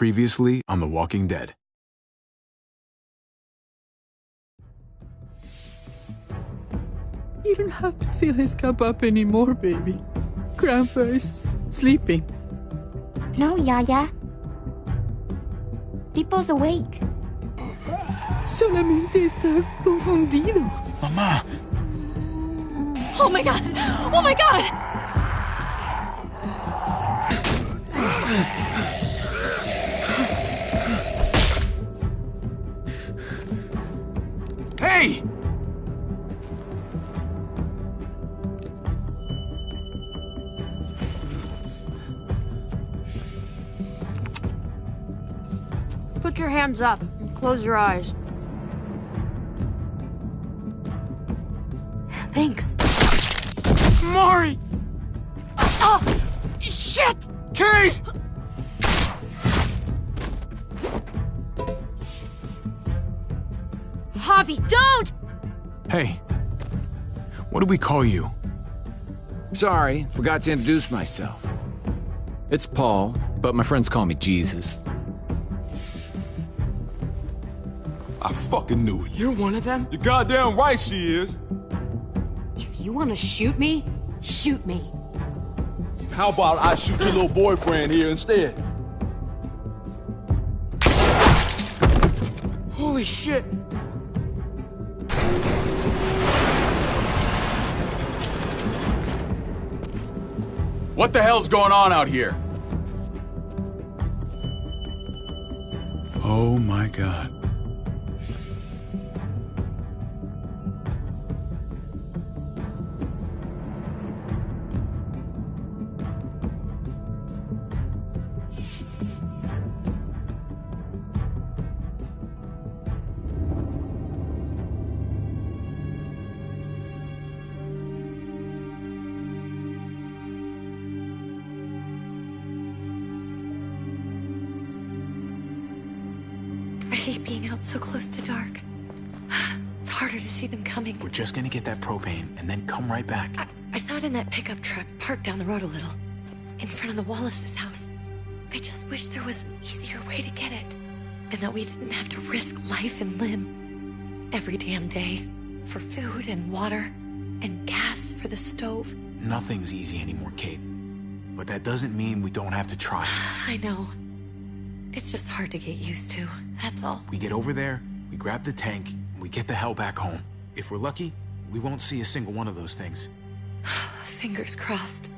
Previously on The Walking Dead. You don't have to fill his cup up anymore, baby. Grandpa is sleeping. No, Yaya. Pipo's awake. Solamente está confundido. Mamá! Oh my god! Oh my god! Hey! Put your hands up and close your eyes. Thanks. Mari! Oh! Shit! Kate! Javi, don't! Hey. What do we call you? Sorry, forgot to introduce myself. It's Paul, but my friends call me Jesus. I fucking knew it. You're one of them? You're goddamn right she is. If you want to shoot me, shoot me. How about I shoot your little boyfriend here instead? Holy shit! What the hell's going on out here? Oh my god. I hate being out so close to dark. It's harder to see them coming. We're just gonna get that propane and then come right back. I saw it in that pickup truck parked down the road a little, in front of the Wallace's house. I just wish there was an easier way to get it, and that we didn't have to risk life and limb every damn day for food and water and gas for the stove. Nothing's easy anymore, Kate. But that doesn't mean we don't have to try. I know. It's just hard to get used to, that's all. We get over there, we grab the tank, and we get the hell back home. If we're lucky, we won't see a single one of those things. Fingers crossed.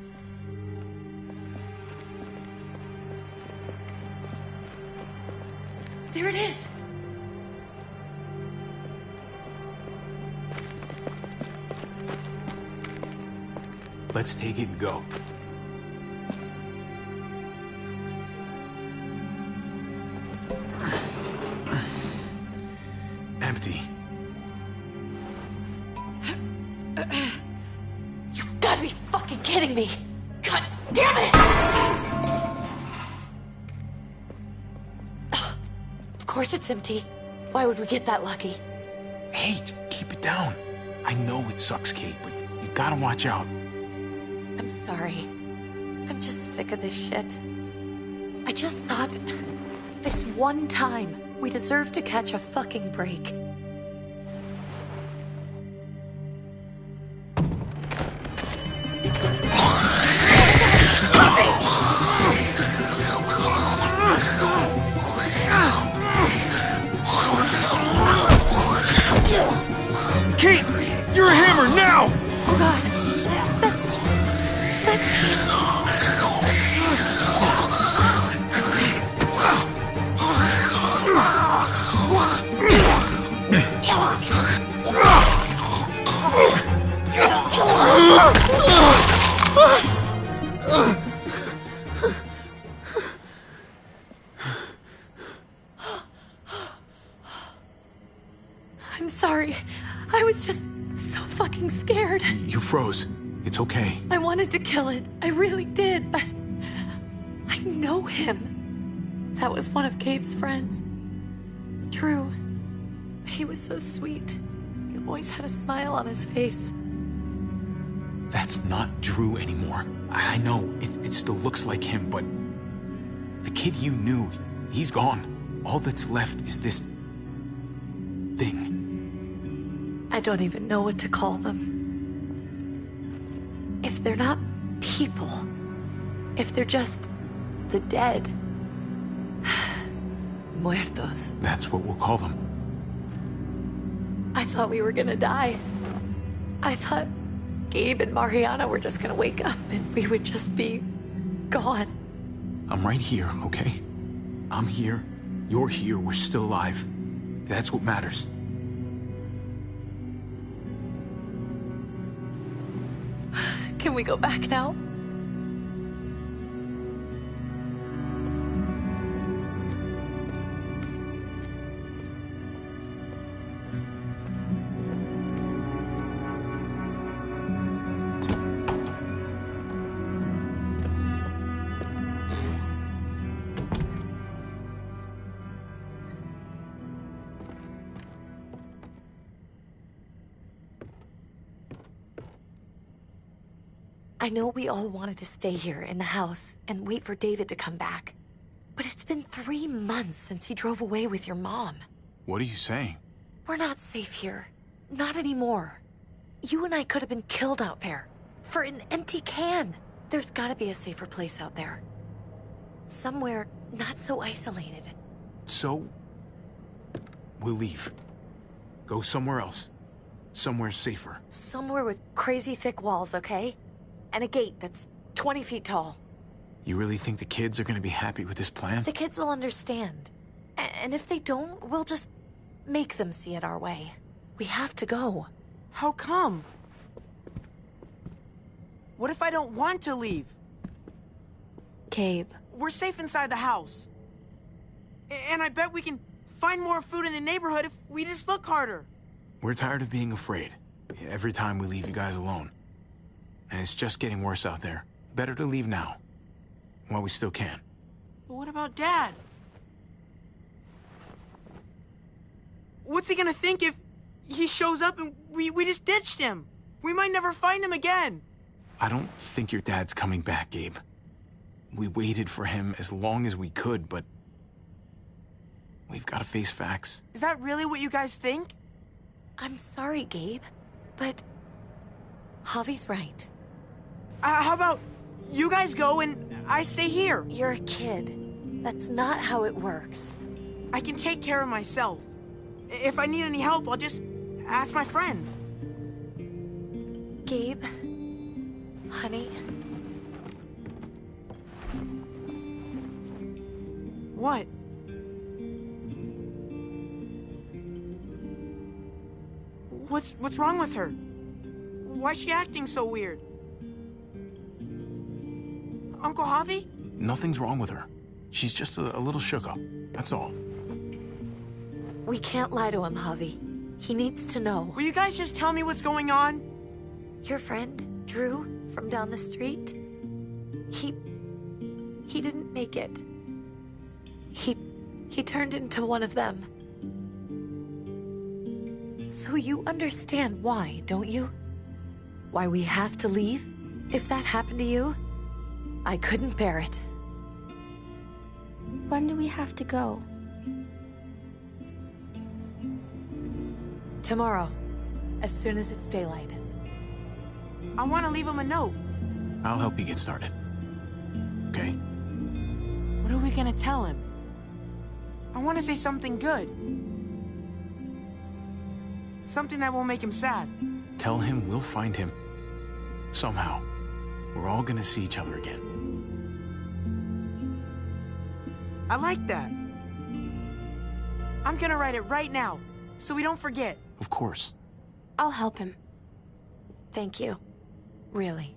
There it is! Let's take it and go. Empty. You've got to be fucking kidding me! God damn it! Of course it's empty. Why would we get that lucky? Hey, keep it down. I know it sucks, Kate, but you gotta watch out. I'm sorry. I'm just sick of this shit. I just thought, this one time, we deserve to catch a fucking break. Kate! You're a hammer now! Oh god. That's... I'm sorry. I was just so fucking scared. You froze. It's okay. I wanted to kill it. I really did, but... I know him. That was one of Gabe's friends. Drew. He was so sweet. He always had a smile on his face. That's not Drew anymore. I know, it still looks like him, but... The kid you knew, He's gone. All that's left is this thing. I don't even know what to call them. If they're not people, if they're just the dead, muertos. That's what we'll call them. I thought we were gonna die. I thought Gabe and Mariana were just gonna wake up and we would just be gone. I'm right here, okay? I'm here. You're here. We're still alive. That's what matters. Can we go back now? I know we all wanted to stay here in the house and wait for David to come back. But it's been 3 months since he drove away with your mom. What are you saying? We're not safe here. Not anymore. You and I could have been killed out there. For an empty can. There's gotta be a safer place out there. Somewhere not so isolated. So, we'll leave. Go somewhere else. Somewhere safer. Somewhere with crazy thick walls, okay? And a gate that's 20 feet tall. You really think the kids are gonna be happy with this plan? The kids will understand. And if they don't, we'll just make them see it our way. We have to go. How come? What if I don't want to leave? Gabe. We're safe inside the house. And I bet we can find more food in the neighborhood if we just look harder. We're tired of being afraid. Every time we leave you guys alone. And it's just getting worse out there. Better to leave now. While we still can. But what about Dad? What's he gonna think if he shows up and we just ditched him? We might never find him again. I don't think your dad's coming back, Gabe. We waited for him as long as we could, but we've got to face facts. Is that really what you guys think? I'm sorry, Gabe, but Javi's right. How about you guys go and I stay here? You're a kid. That's not how it works. I can take care of myself. If I need any help, I'll just ask my friends. Gabe, honey. What? What's wrong with her? Why's she acting so weird? Uncle Javi? Nothing's wrong with her. She's just a little shook up. That's all. We can't lie to him, Javi. He needs to know. Will you guys just tell me what's going on? Your friend, Drew, from down the street, he didn't make it. He turned into one of them. So you understand why, don't you? Why we have to leave? If that happened to you, I couldn't bear it. When do we have to go? Tomorrow, as soon as it's daylight. I want to leave him a note. I'll help you get started. Okay? What are we gonna tell him? I want to say something good. Something that won't make him sad. Tell him we'll find him. Somehow. We're all gonna see each other again. I like that. I'm gonna write it right now, so we don't forget. Of course. I'll help him. Thank you. Really.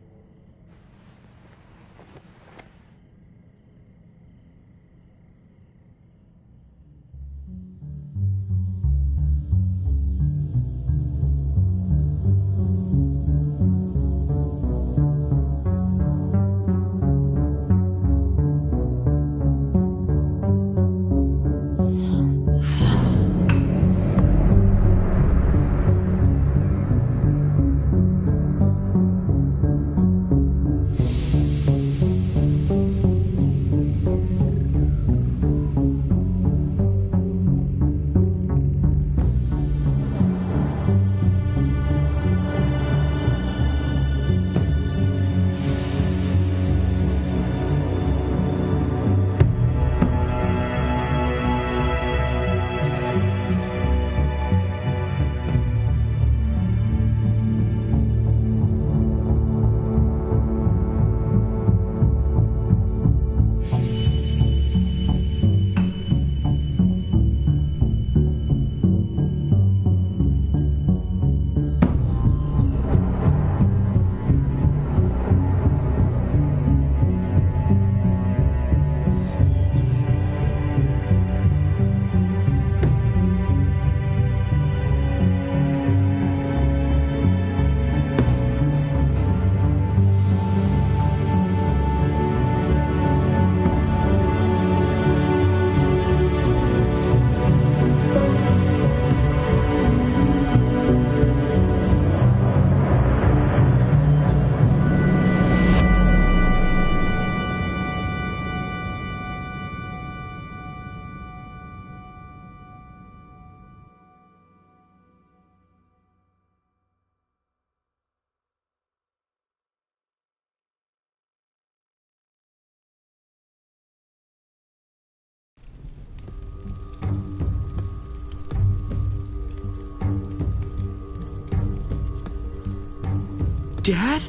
Dad?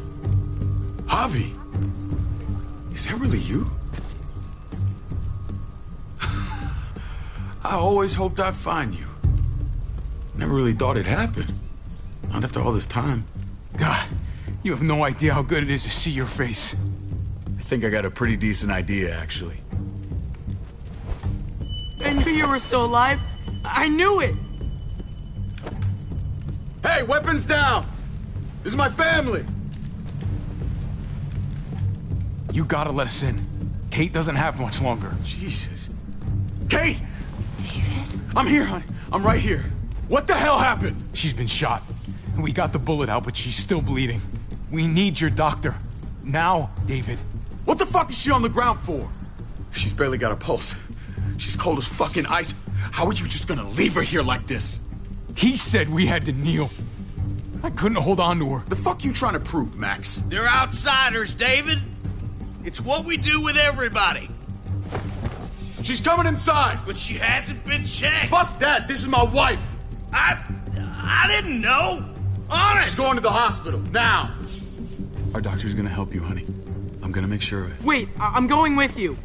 Javi, is that really you? I always hoped I'd find you. Never really thought it'd happen. Not after all this time. God, you have no idea how good it is to see your face. I think I got a pretty decent idea, actually. I knew you were still alive. I knew it. Hey, weapons down! This is my family! You gotta let us in. Kate doesn't have much longer. Jesus. Kate! David? I'm here, honey. I'm right here. What the hell happened? She's been shot. We got the bullet out, but she's still bleeding. We need your doctor. Now, David. What the fuck is she on the ground for? She's barely got a pulse. She's cold as fucking ice. How are you just gonna leave her here like this? He said we had to kneel. I couldn't hold on to her. The fuck you trying to prove, Max? They're outsiders, David. It's what we do with everybody. She's coming inside! But she hasn't been checked. Fuck that! This is my wife! I didn't know. Honest. She's going to the hospital, now! Our doctor's gonna help you, honey. I'm gonna make sure of it. Wait, I'm going with you.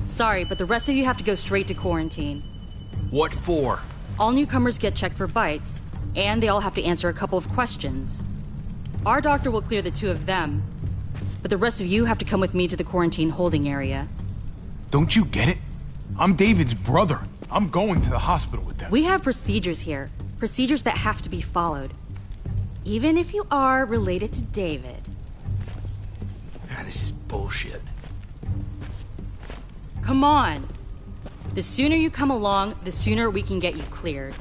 Sorry, but the rest of you have to go straight to quarantine. What for? All newcomers get checked for bites, and they all have to answer a couple of questions. Our doctor will clear the two of them, but the rest of you have to come with me to the quarantine holding area. Don't you get it? I'm David's brother. I'm going to the hospital with them. We have procedures here. Procedures that have to be followed. Even if you are related to David. This is bullshit. Come on. The sooner you come along, the sooner we can get you cleared.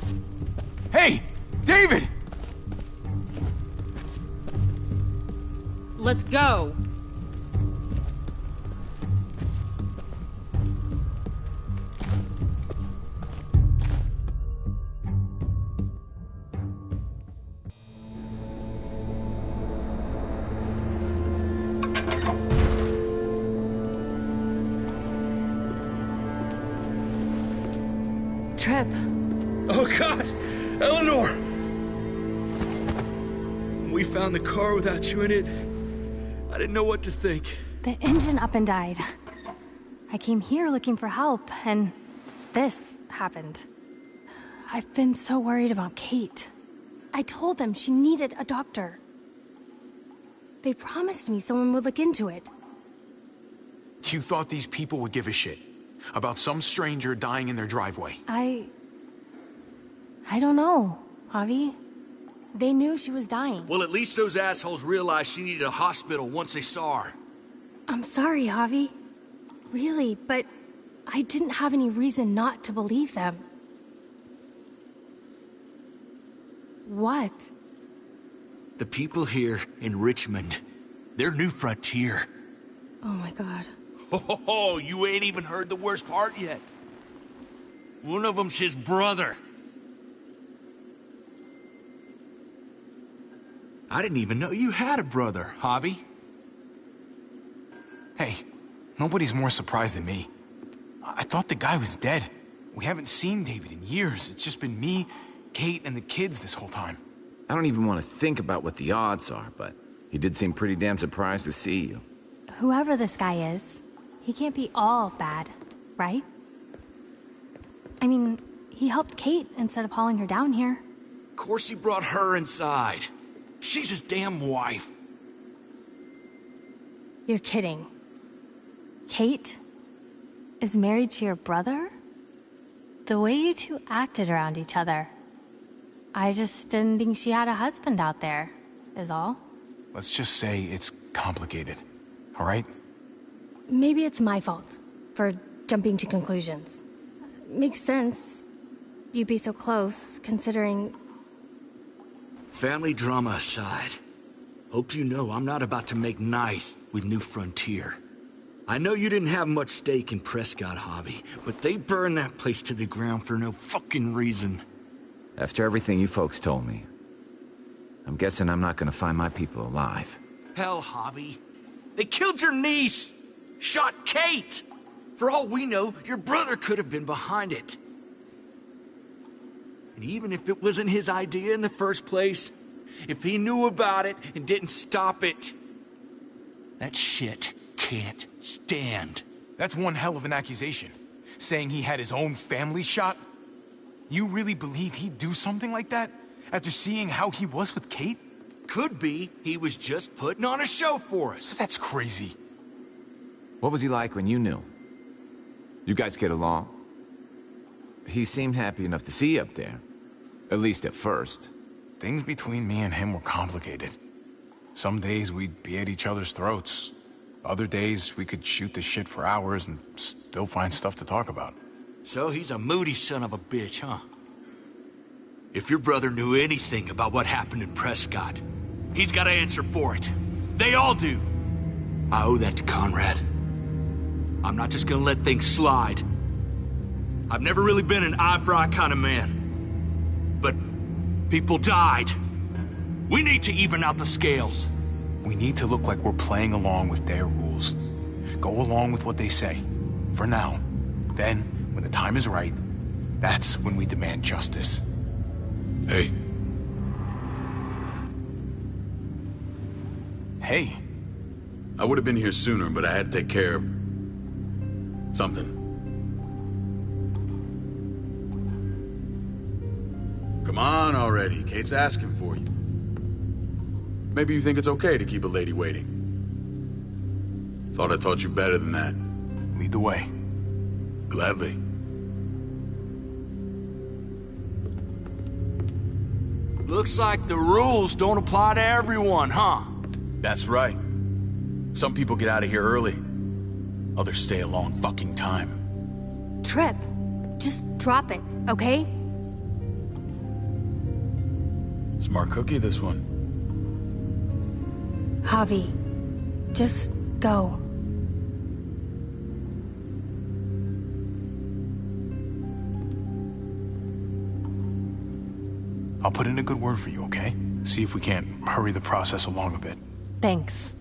Hey! David! Let's go. Trip. Oh, God! Eleanor! When we found the car without you in it, I didn't know what to think. The engine up and died. I came here looking for help, and this happened. I've been so worried about Kate. I told them she needed a doctor. They promised me someone would look into it. You thought these people would give a shit about some stranger dying in their driveway? I don't know, Javi. They knew she was dying. Well, at least those assholes realized she needed a hospital once they saw her. I'm sorry, Javi. Really, but I didn't have any reason not to believe them. What? The people here in Richmond, they're New Frontier. Oh my God. Oh, you ain't even heard the worst part yet. One of them's his brother. I didn't even know you had a brother, Javi. Hey, nobody's more surprised than me. I thought the guy was dead. We haven't seen David in years. It's just been me, Kate, and the kids this whole time. I don't even want to think about what the odds are, but he did seem pretty damn surprised to see you. Whoever this guy is, he can't be all bad, right? I mean, he helped Kate instead of hauling her down here. Of course he brought her inside. She's his damn wife. You're kidding. Kate is married to your brother? The way you two acted around each other. I just didn't think she had a husband out there, is all. Let's just say it's complicated, all right? Maybe it's my fault for jumping to conclusions. Makes sense. You'd be so close, considering... Family drama aside, hope you know I'm not about to make nice with New Frontier. I know you didn't have much stake in Prescott, Javi, but they burned that place to the ground for no fucking reason. After everything you folks told me, I'm guessing I'm not gonna find my people alive. Hell, Javi. They killed your niece! Shot Kate! For all we know, your brother could have been behind it. And even if it wasn't his idea in the first place, if he knew about it and didn't stop it. That shit can't stand. That's one hell of an accusation. Saying he had his own family shot? You really believe he'd do something like that? After seeing how he was with Kate? Could be he was just putting on a show for us. That's crazy. What was he like when you knew? You guys get along? He seemed happy enough to see you up there. At least at first. Things between me and him were complicated. Some days we'd be at each other's throats. Other days we could shoot the shit for hours and still find stuff to talk about. So he's a moody son of a bitch, huh? If your brother knew anything about what happened in Prescott, he's got to answer for it. They all do. I owe that to Conrad. I'm not just gonna let things slide. I've never really been an eye-for-eye kind of man. But people died. We need to even out the scales. We need to look like we're playing along with their rules. Go along with what they say. For now. Then, when the time is right, that's when we demand justice. Hey. Hey. I would have been here sooner, but I had to take care of something. Come on already. Kate's asking for you. Maybe you think it's okay to keep a lady waiting. Thought I taught you better than that. Lead the way. Gladly. Looks like the rules don't apply to everyone, huh? That's right. Some people get out of here early. Others stay a long fucking time. Trip, just drop it, okay? Smart cookie, this one. Javi, just go. I'll put in a good word for you, okay? See if we can't hurry the process along a bit. Thanks.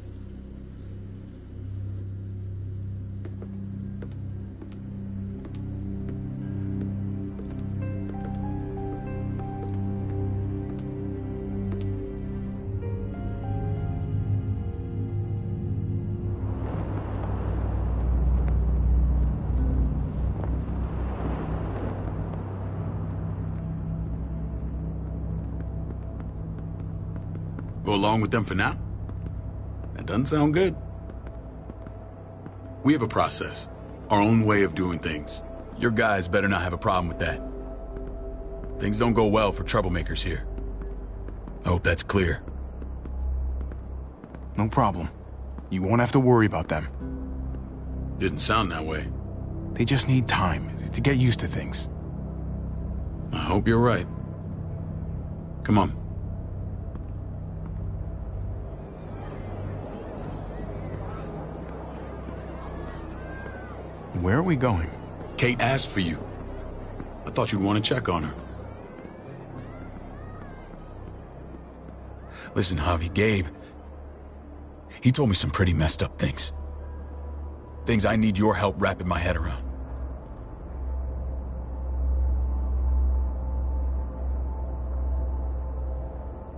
Go along with them for now? That doesn't sound good. We have a process, our own way of doing things. Your guys better not have a problem with that. Things don't go well for troublemakers here. I hope that's clear. No problem. You won't have to worry about them. Didn't sound that way. They just need time to get used to things. I hope you're right. Come on. Where are we going? Kate asked for you. I thought you'd want to check on her. Listen, Javi, Gabe, he told me some pretty messed up things. Things I need your help wrapping my head around.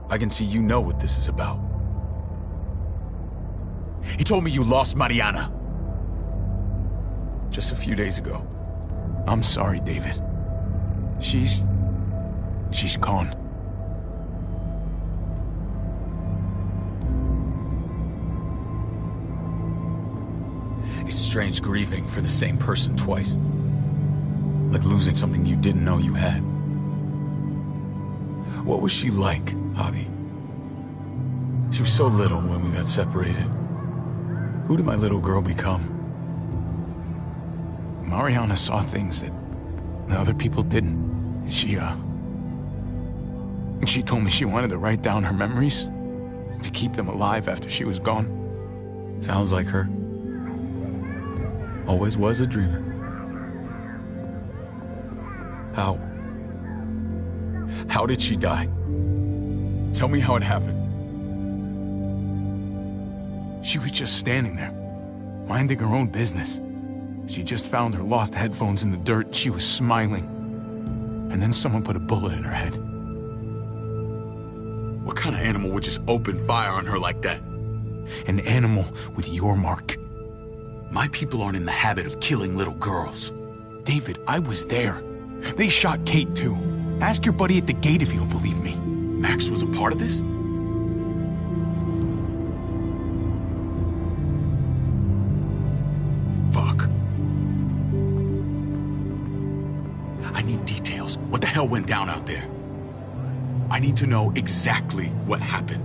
I can see you know what this is about. He told me you lost Mariana. Just a few days ago. I'm sorry, David. She's gone. It's strange grieving for the same person twice. Like losing something you didn't know you had. What was she like, Javi? She was so little when we got separated. Who did my little girl become? Mariana saw things that other people didn't. She told me she wanted to write down her memories to keep them alive after she was gone. Sounds like her. Always was a dreamer. How did she die? Tell me how it happened. She was just standing there, minding her own business. She just found her lost headphones in the dirt. She was smiling. And then someone put a bullet in her head. What kind of animal would just open fire on her like that? An animal with your mark. My people aren't in the habit of killing little girls. David, I was there. They shot Kate too. Ask your buddy at the gate if you don't believe me. Max was a part of this? Fuck. I need details. What the hell went down out there? I need to know exactly what happened.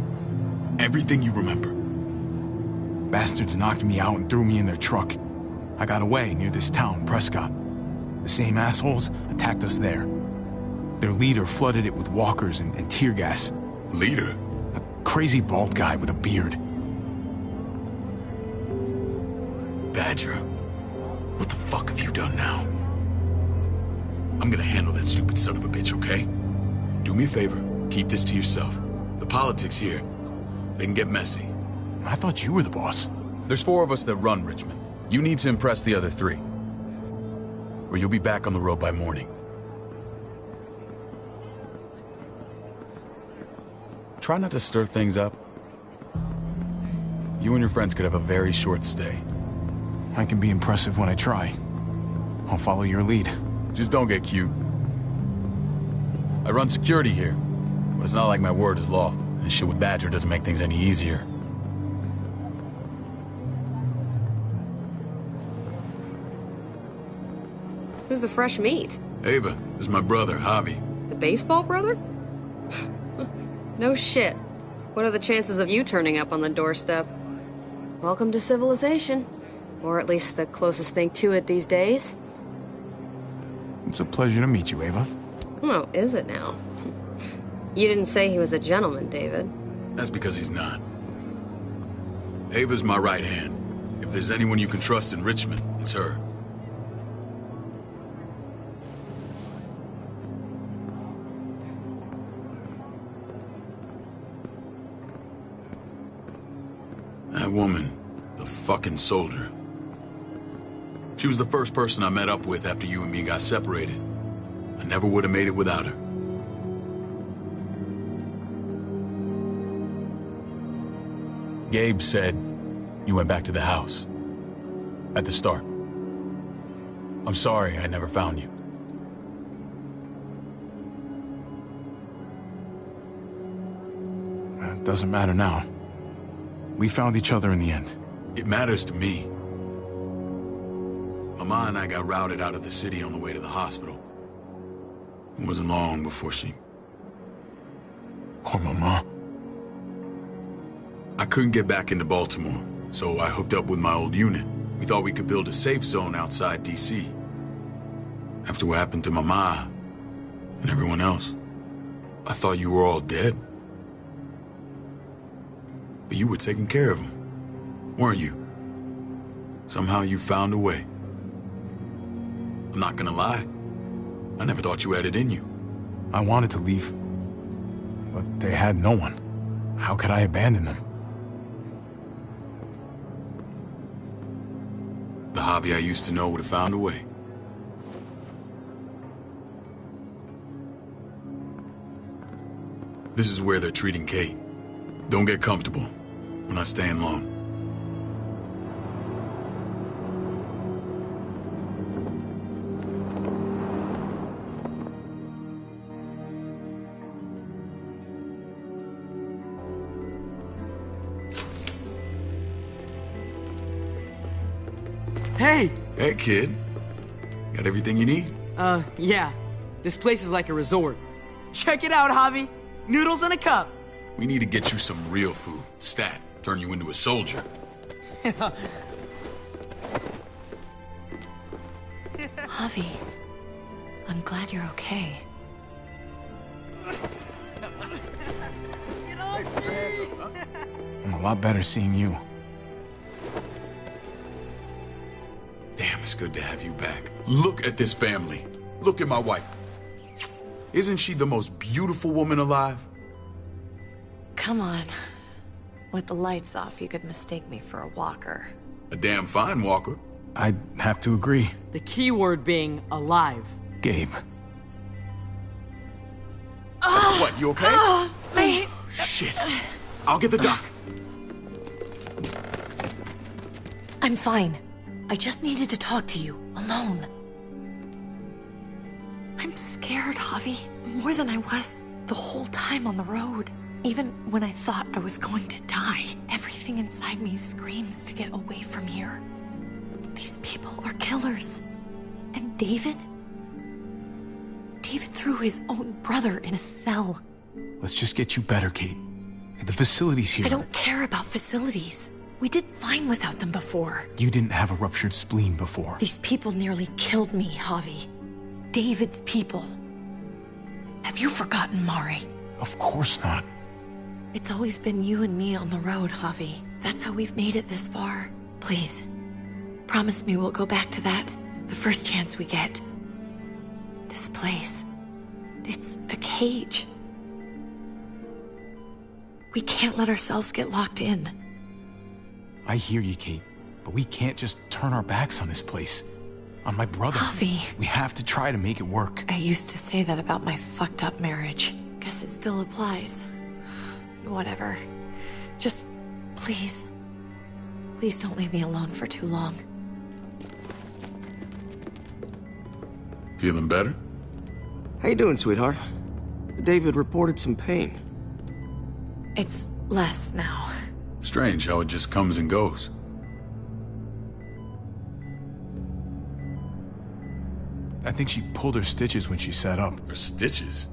Everything you remember. Bastards knocked me out and threw me in their truck. I got away near this town, Prescott. The same assholes attacked us there. Their leader flooded it with walkers and tear gas. Leader? A crazy bald guy with a beard. Badger, what the fuck have you done now? I'm gonna handle that stupid son of a bitch, okay? Do me a favor, keep this to yourself. The politics here, they can get messy. I thought you were the boss. There's 4 of us that run Richmond. You need to impress the other 3. Or you'll be back on the road by morning. Try not to stir things up. You and your friends could have a very short stay. I can be impressive when I try. I'll follow your lead. Just don't get cute. I run security here, but it's not like my word is law. This shit with Badger doesn't make things any easier. Who's the fresh meat? Ava, this is my brother, Javi. The baseball brother? No shit. What are the chances of you turning up on the doorstep? Welcome to civilization. Or at least the closest thing to it these days. It's a pleasure to meet you, Ava. Oh, is it now? You didn't say he was a gentleman, David. That's because he's not. Ava's my right hand. If there's anyone you can trust in Richmond, it's her. That woman, the fucking soldier. She was the first person I met up with after you and me got separated. I never would have made it without her. Gabe said you went back to the house. At the start. I'm sorry I never found you. It doesn't matter now. We found each other in the end. It matters to me. Mama and I got routed out of the city on the way to the hospital. It wasn't long before she... Poor Mama. I couldn't get back into Baltimore, so I hooked up with my old unit. We thought we could build a safe zone outside D.C. After what happened to Mama and everyone else, I thought you were all dead. But you were taking care of them, weren't you? Somehow you found a way. I'm not gonna lie. I never thought you had it in you. I wanted to leave, but they had no one. How could I abandon them? The Javi I used to know would have found a way. This is where they're treating Kate. Don't get comfortable. We're not staying long. Hey! Hey, kid. Got everything you need? Yeah. This place is like a resort. Check it out, Javi. Noodles in a cup. We need to get you some real food. Stat. Turn you into a soldier. Javi, I'm glad you're okay. I'm a lot better seeing you. Damn, it's good to have you back. Look at this family. Look at my wife. Isn't she the most beautiful woman alive? Come on. With the lights off, you could mistake me for a walker. A damn fine walker. I'd have to agree. The key word being alive. Gabe. What, you okay? Shit. I'll get the doc. I'm fine. I just needed to talk to you, alone. I'm scared, Javi. More than I was the whole time on the road. Even when I thought I was going to die, everything inside me screams to get away from here. These people are killers. And David? David threw his own brother in a cell. Let's just get you better, Kate. The facility's here. I don't care about facilities. We did fine without them before. You didn't have a ruptured spleen before. These people nearly killed me, Javi. David's people. Have you forgotten, Mari? Of course not. It's always been you and me on the road, Javi. That's how we've made it this far. Please, promise me we'll go back to that the first chance we get. This place, it's a cage. We can't let ourselves get locked in. I hear you, Kate, but we can't just turn our backs on this place. On my brother. Javi. We have to try to make it work. I used to say that about my fucked up marriage. Guess it still applies. Whatever. Just, please. Please don't leave me alone for too long. Feeling better? How you doing, sweetheart? David reported some pain. It's less now. Strange how it just comes and goes. I think she pulled her stitches when she sat up. Her stitches?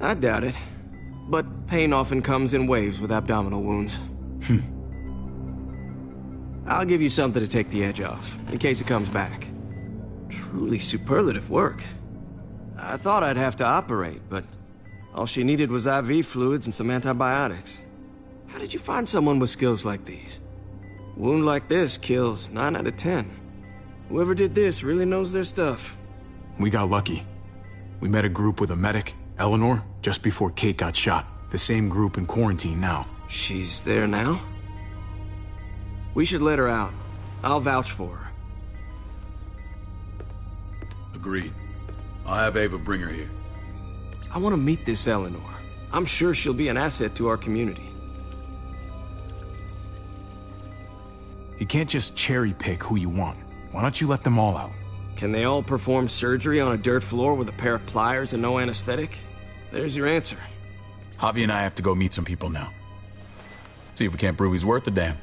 I doubt it. But pain often comes in waves with abdominal wounds. I'll give you something to take the edge off, in case it comes back. Truly superlative work. I thought I'd have to operate, but all she needed was IV fluids and some antibiotics. How did you find someone with skills like these? A wound like this kills 9 out of 10. Whoever did this really knows their stuff. We got lucky. We met a group with a medic, Eleanor, just before Kate got shot. The same group in quarantine now. She's there now? We should let her out. I'll vouch for her. Agreed. I'll have Ava bring her here. I want to meet this Eleanor. I'm sure she'll be an asset to our community. You can't just cherry pick who you want. Why don't you let them all out? Can they all perform surgery on a dirt floor with a pair of pliers and no anesthetic? There's your answer. Javi and I have to go meet some people now. See if we can't prove he's worth the damn.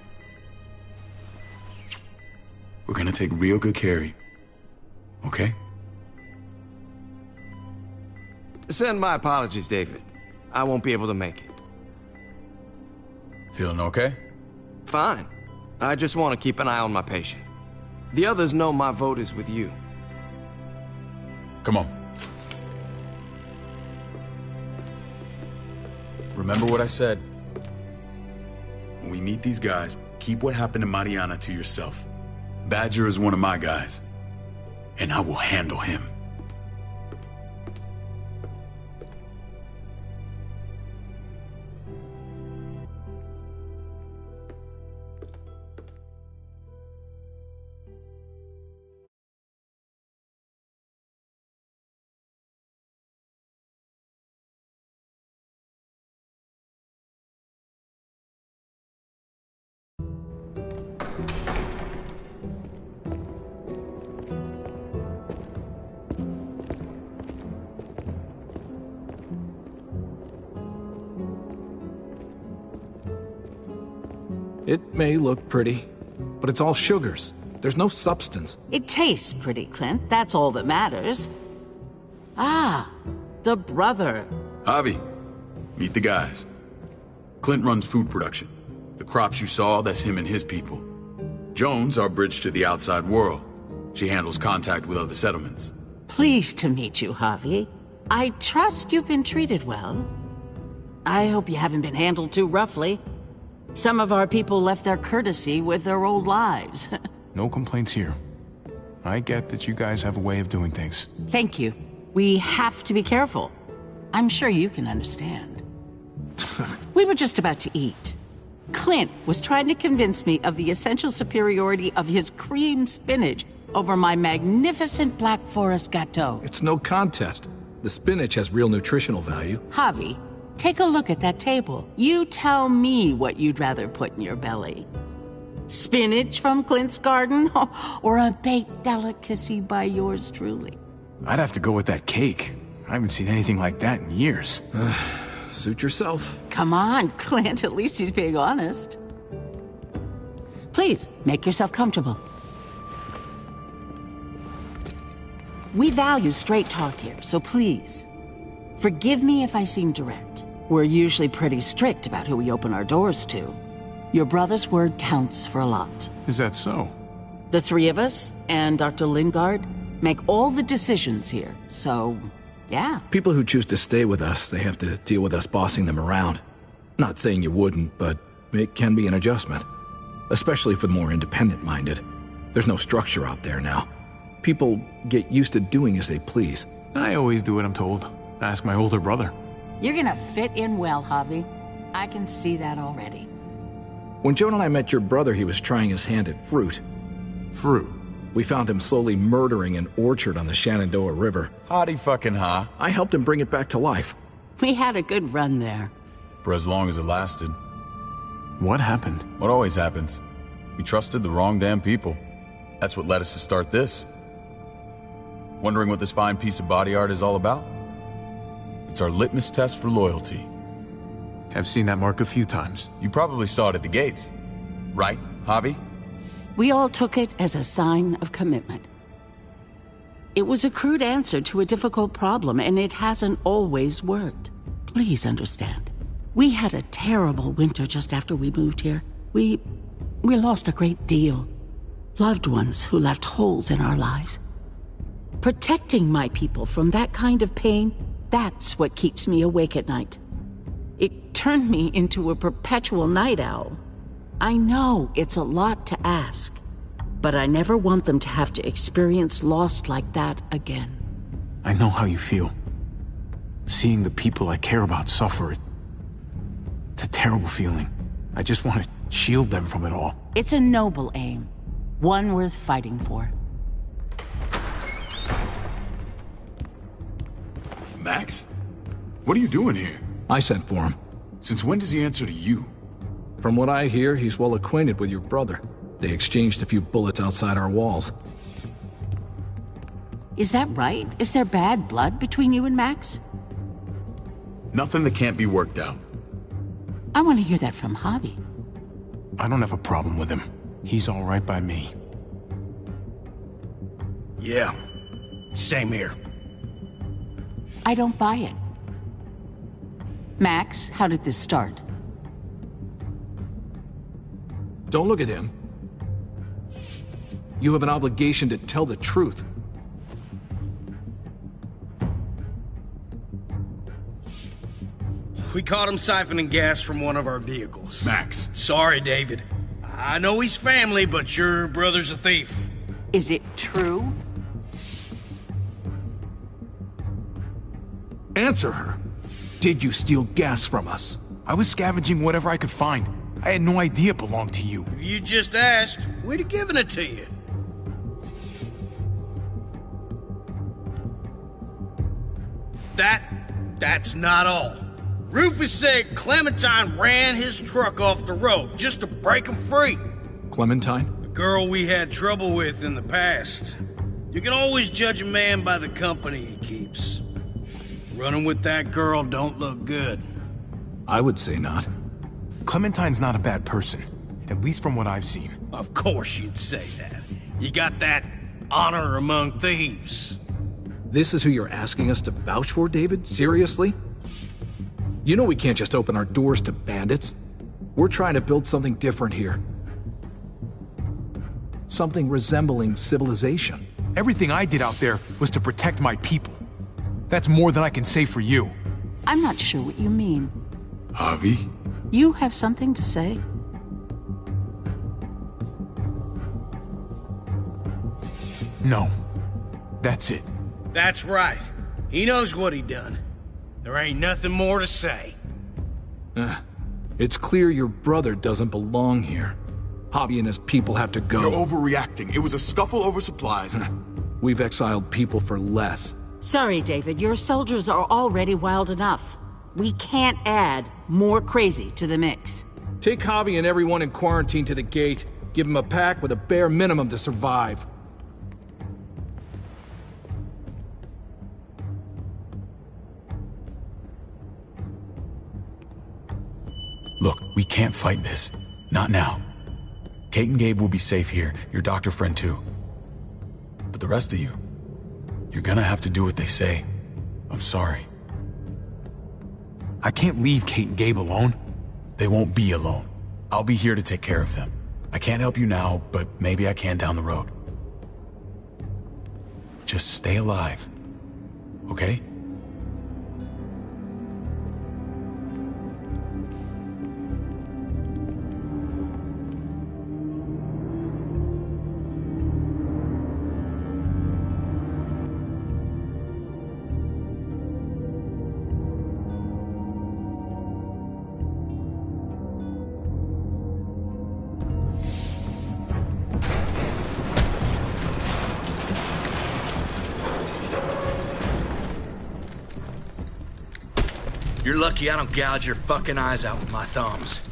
We're gonna take real good care of you. Okay? Send my apologies, David. I won't be able to make it. Feeling okay? Fine. I just want to keep an eye on my patient. The others know my vote is with you. Come on. Remember what I said. When we meet these guys, keep what happened to Mariana to yourself. Badger is one of my guys, and I will handle him. It may look pretty, but it's all sugars. There's no substance. It tastes pretty, Clint. That's all that matters. Ah, the brother. Javi, meet the guys. Clint runs food production. The crops you saw, that's him and his people. Jones, our bridge to the outside world. She handles contact with other settlements. Pleased to meet you, Javi. I trust you've been treated well. I hope you haven't been handled too roughly. Some of our people left their courtesy with their old lives. No complaints here. I get that you guys have a way of doing things. Thank you. We have to be careful. I'm sure you can understand. We were just about to eat. Clint was trying to convince me of the essential superiority of his cream spinach over my magnificent Black Forest gâteau. It's no contest. The spinach has real nutritional value. Javi, Take a look at that table. You tell me what you'd rather put in your belly. Spinach from Clint's garden, or a baked delicacy by yours truly? I'd have to go with that cake. I haven't seen anything like that in years. Suit yourself. Come on, Clint, at least he's being honest. Please, make yourself comfortable. We value straight talk here, so please, forgive me if I seem direct. We're usually pretty strict about who we open our doors to. Your brother's word counts for a lot. Is that so? The three of us and Dr. Lingard make all the decisions here, so, yeah. People who choose to stay with us, they have to deal with us bossing them around. Not saying you wouldn't, but it can be an adjustment. Especially for the more independent-minded. There's no structure out there now. People get used to doing as they please. I always do what I'm told. Ask my older brother. You're gonna fit in well, Javi. I can see that already. When Joan and I met your brother, he was trying his hand at fruit. Fruit? We found him slowly murdering an orchard on the Shenandoah River. Howdy fucking ha. I helped him bring it back to life. We had a good run there. For as long as it lasted. What happened? What always happens. We trusted the wrong damn people. That's what led us to start this. Wondering what this fine piece of body art is all about? It's our litmus test for loyalty. I've seen that mark a few times. You probably saw it at the gates. Right, Javi? We all took it as a sign of commitment. It was a crude answer to a difficult problem, and it hasn't always worked. Please understand. We had a terrible winter just after we moved here. We lost a great deal. Loved ones who left holes in our lives. Protecting my people from that kind of pain, that's what keeps me awake at night. It turned me into a perpetual night owl. I know it's a lot to ask, but I never want them to have to experience loss like that again. I know how you feel. Seeing the people I care about suffer, it's a terrible feeling. I just want to shield them from it all. It's a noble aim, one worth fighting for. Max? What are you doing here? I sent for him. Since when does he answer to you? From what I hear, he's well acquainted with your brother. They exchanged a few bullets outside our walls. Is that right? Is there bad blood between you and Max? Nothing that can't be worked out. I want to hear that from Javi. I don't have a problem with him. He's all right by me. Yeah, same here. I don't buy it. Max, how did this start? Don't look at him. You have an obligation to tell the truth. We caught him siphoning gas from one of our vehicles. Max. Sorry, David. I know he's family, but your brother's a thief. Is it true? Answer her. Did you steal gas from us? I was scavenging whatever I could find. I had no idea it belonged to you. If you just asked, we'd have given it to you. That's not all. Rufus said Clementine ran his truck off the road just to break him free. Clementine? The girl we had trouble with in the past. You can always judge a man by the company he keeps. Running with that girl don't look good. I would say not. Clementine's not a bad person, at least from what I've seen. Of course you'd say that. You got that honor among thieves. This is who you're asking us to vouch for, David? Seriously? You know we can't just open our doors to bandits. We're trying to build something different here. Something resembling civilization. Everything I did out there was to protect my people. That's more than I can say for you. I'm not sure what you mean. Javi? You have something to say? No. That's it. That's right. He knows what he done. There ain't nothing more to say. It's clear your brother doesn't belong here. Javi and his people have to go. You're overreacting. It was a scuffle over supplies. We've exiled people for less. Sorry, David. Your soldiers are already wild enough. We can't add more crazy to the mix. Take Javi and everyone in quarantine to the gate. Give them a pack with a bare minimum to survive. Look, we can't fight this. Not now. Kate and Gabe will be safe here, your doctor friend too. But the rest of you, you're gonna have to do what they say. I'm sorry. I can't leave Kate and Gabe alone. They won't be alone. I'll be here to take care of them. I can't help you now, but maybe I can down the road. Just stay alive, okay? You're lucky I don't gouge your fucking eyes out with my thumbs.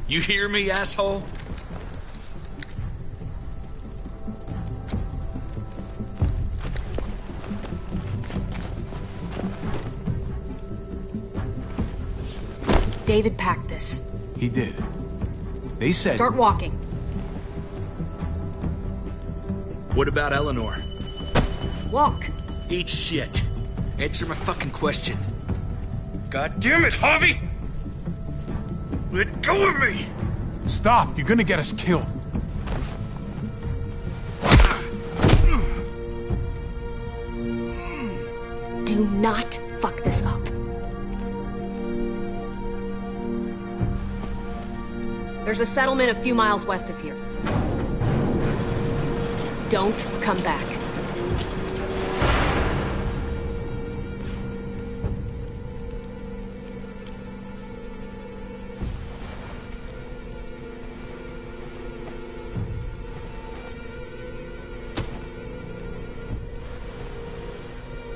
You hear me, asshole? David packed this. He did. They said... Start walking. What about Eleanor? Walk. Eat shit. Answer my fucking question. God damn it, Javi! Let go of me! Stop! You're gonna get us killed. Do not fuck this up. There's a settlement a few miles west of here. Don't come back.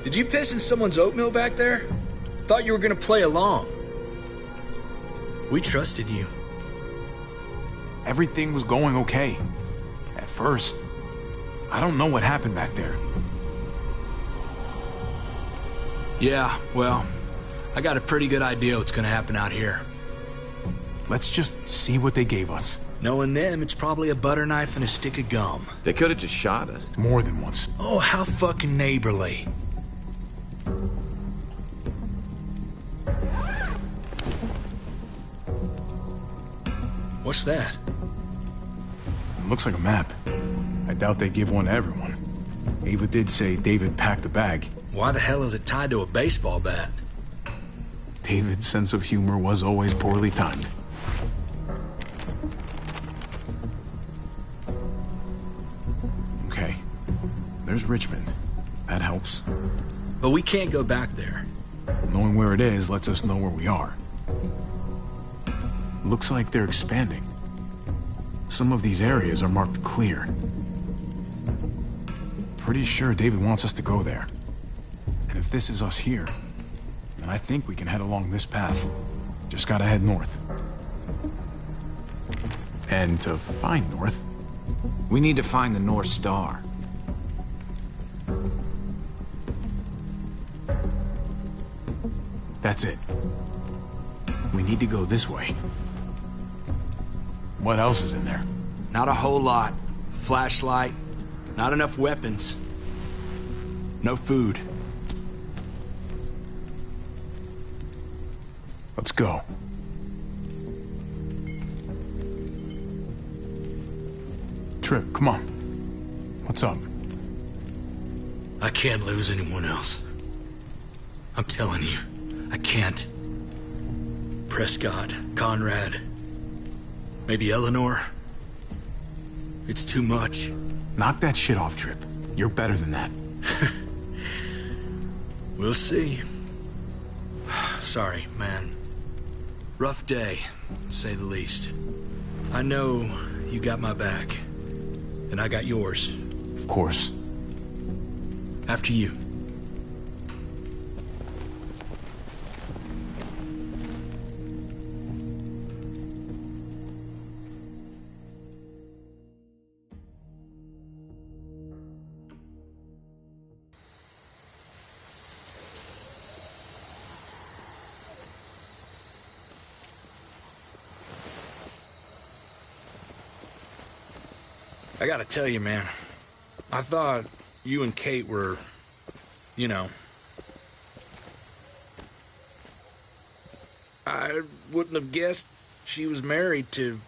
Did you piss in someone's oatmeal back there? Thought you were gonna play along. We trusted you. Everything was going okay. At first. I don't know what happened back there. Yeah, well, I got a pretty good idea what's gonna happen out here. Let's just see what they gave us. Knowing them, it's probably a butter knife and a stick of gum. They could have just shot us. More than once. Oh, how fucking neighborly. What's that? It looks like a map. I doubt they give one to everyone. Ava did say David packed the bag. Why the hell is it tied to a baseball bat? David's sense of humor was always poorly timed. Okay. There's Richmond. That helps. But we can't go back there. Knowing where it is lets us know where we are. Looks like they're expanding. Some of these areas are marked clear. Pretty sure David wants us to go there. And if this is us here, then I think we can head along this path. Just gotta head north. And to find north... We need to find the North Star. That's it. We need to go this way. What else is in there? Not a whole lot. Flashlight, not enough weapons. No food. Let's go. Tripp, come on. What's up? I can't lose anyone else. I'm telling you, I can't. Prescott, Conrad, maybe Eleanor. It's too much. Knock that shit off, Tripp. You're better than that. We'll see. Sorry, man. Rough day, to say the least. I know you got my back, and I got yours. Of course. After you. I gotta tell you, man. I thought you and Kate were, you know... I wouldn't have guessed she was married to...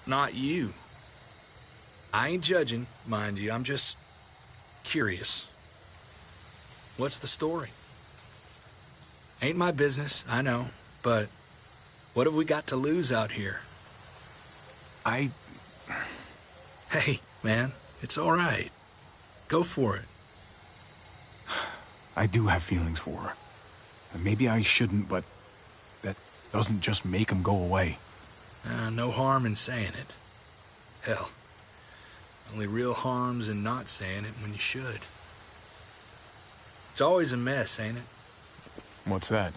not you. I ain't judging, mind you. I'm just curious. What's the story? Ain't my business, I know, but what have we got to lose out here? Hey, man, it's all right. Go for it. I do have feelings for her. And maybe I shouldn't, but that doesn't just make them go away. No harm in saying it. Hell, only real harm's in not saying it when you should. It's always a mess, ain't it? What's that?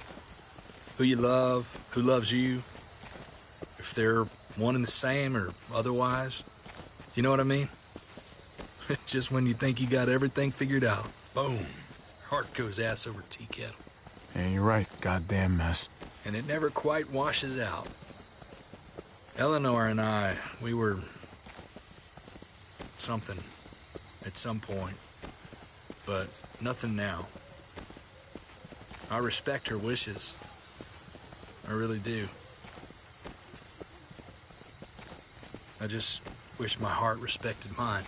Who you love, who loves you, if they're one and the same or otherwise. You know what I mean? Just when you think you got everything figured out, boom, heart goes ass over tea kettle. Yeah, you're right. Goddamn mess. And it never quite washes out. Eleanor and I, we were... something at some point, but nothing now. I respect her wishes. I really do. I just wish my heart respected mine.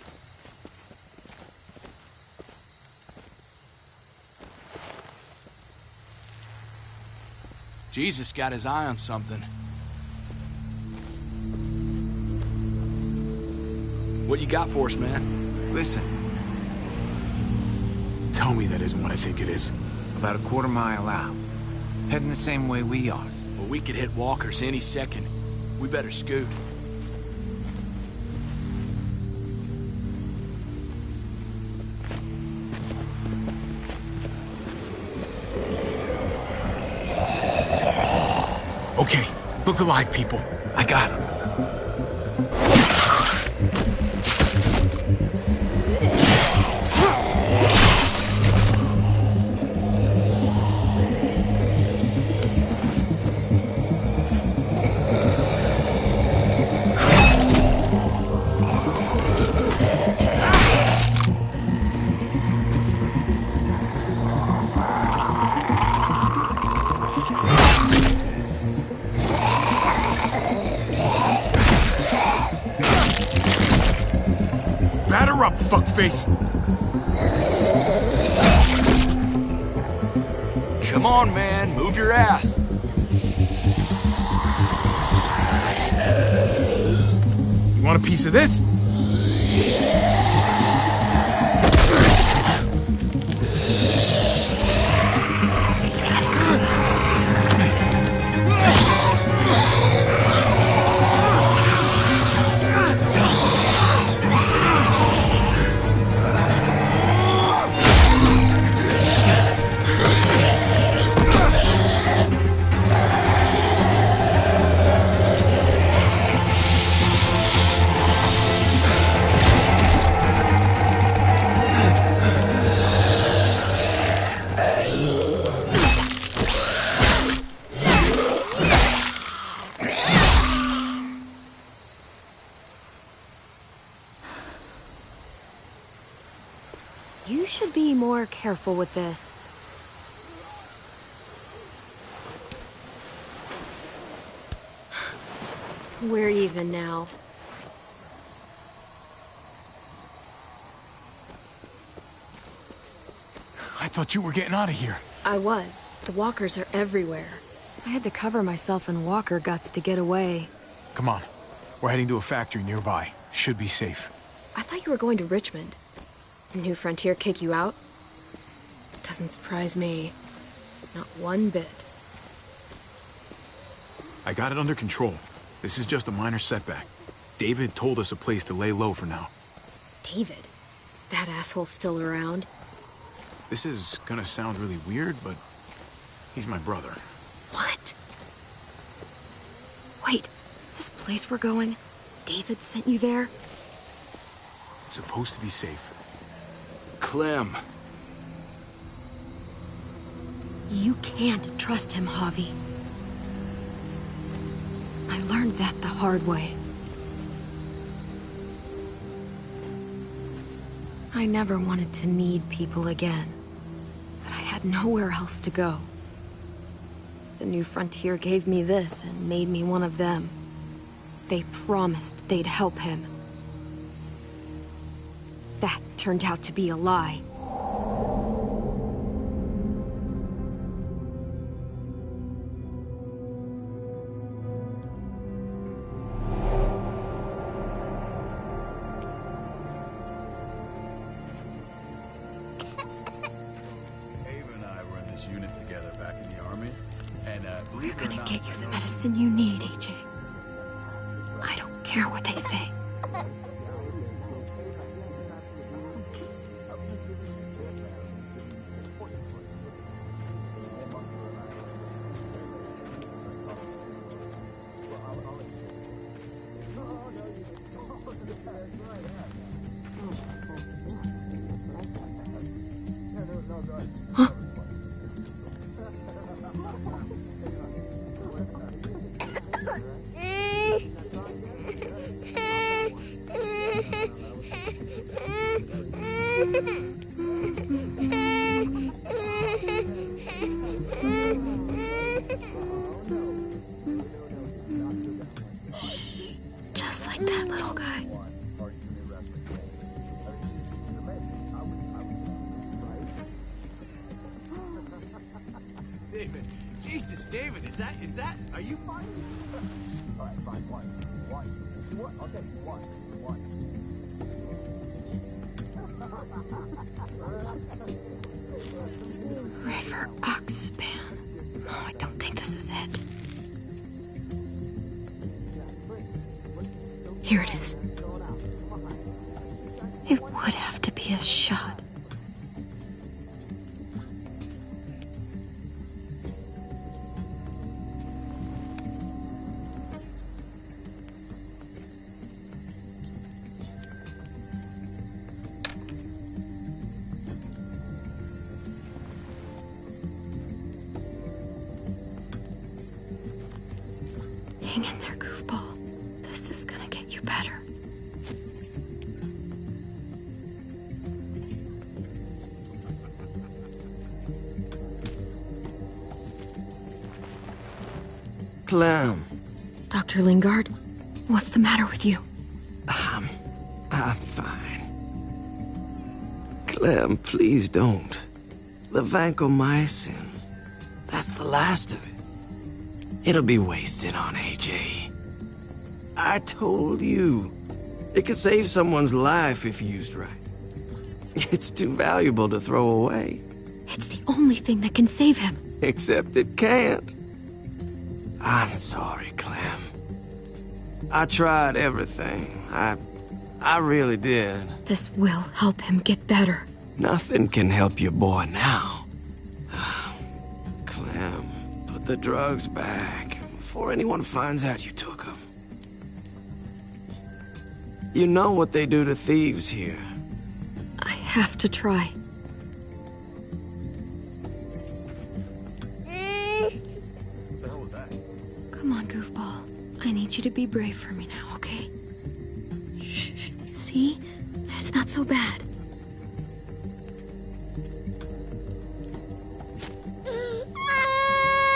Jesus got his eye on something. What you got for us, man? Listen. Tell me that isn't what I think it is. About a quarter mile out. Heading the same way we are. Well, we could hit walkers any second. We better scoot. Okay, look alive, people. I got him. Batter up, fuckface! Come on, man. Move your ass. You want a piece of this? You should be more careful with this. We're even now. I thought you were getting out of here. I was. The walkers are everywhere. I had to cover myself in walker guts to get away. Come on. We're heading to a factory nearby. Should be safe. I thought you were going to Richmond. New Frontier kick you out? Doesn't surprise me. Not one bit. I got it under control. This is just a minor setback. David told us a place to lay low for now. David? That asshole's still around? This is gonna sound really weird, but he's my brother. What? Wait, this place we're going, David sent you there? It's supposed to be safe. Clem. You can't trust him, Javi. I learned that the hard way. I never wanted to need people again, but I had nowhere else to go. The New Frontier gave me this and made me one of them. They promised they'd help him. That turned out to be a lie. Unit together back in the army, and We're gonna get you the medicine you need, AJ. I don't care what they say. Huh? Just like that little guy. David, Jesus, David, is that, are you fine? All right, fine, one. I'll take one. River Oxpan. Oh, I don't think this is it. Here it is. It would have to be a shot. Hang in there, goofball. This is gonna get you better. Clem. Dr. Lingard, what's the matter with you? I'm fine. Clem, please don't. The vancomycin. That's the last of it. It'll be wasted on AJ. I told you. It could save someone's life if used right. It's too valuable to throw away. It's the only thing that can save him. Except it can't. I'm sorry, Clem. I tried everything. I really did. This will help him get better. Nothing can help your boy now. Clem, put the drugs back before anyone finds out you took them. You know what they do to thieves here. I have to try. Come on, goofball. I need you to be brave for me now, okay? Shh. See? It's not so bad.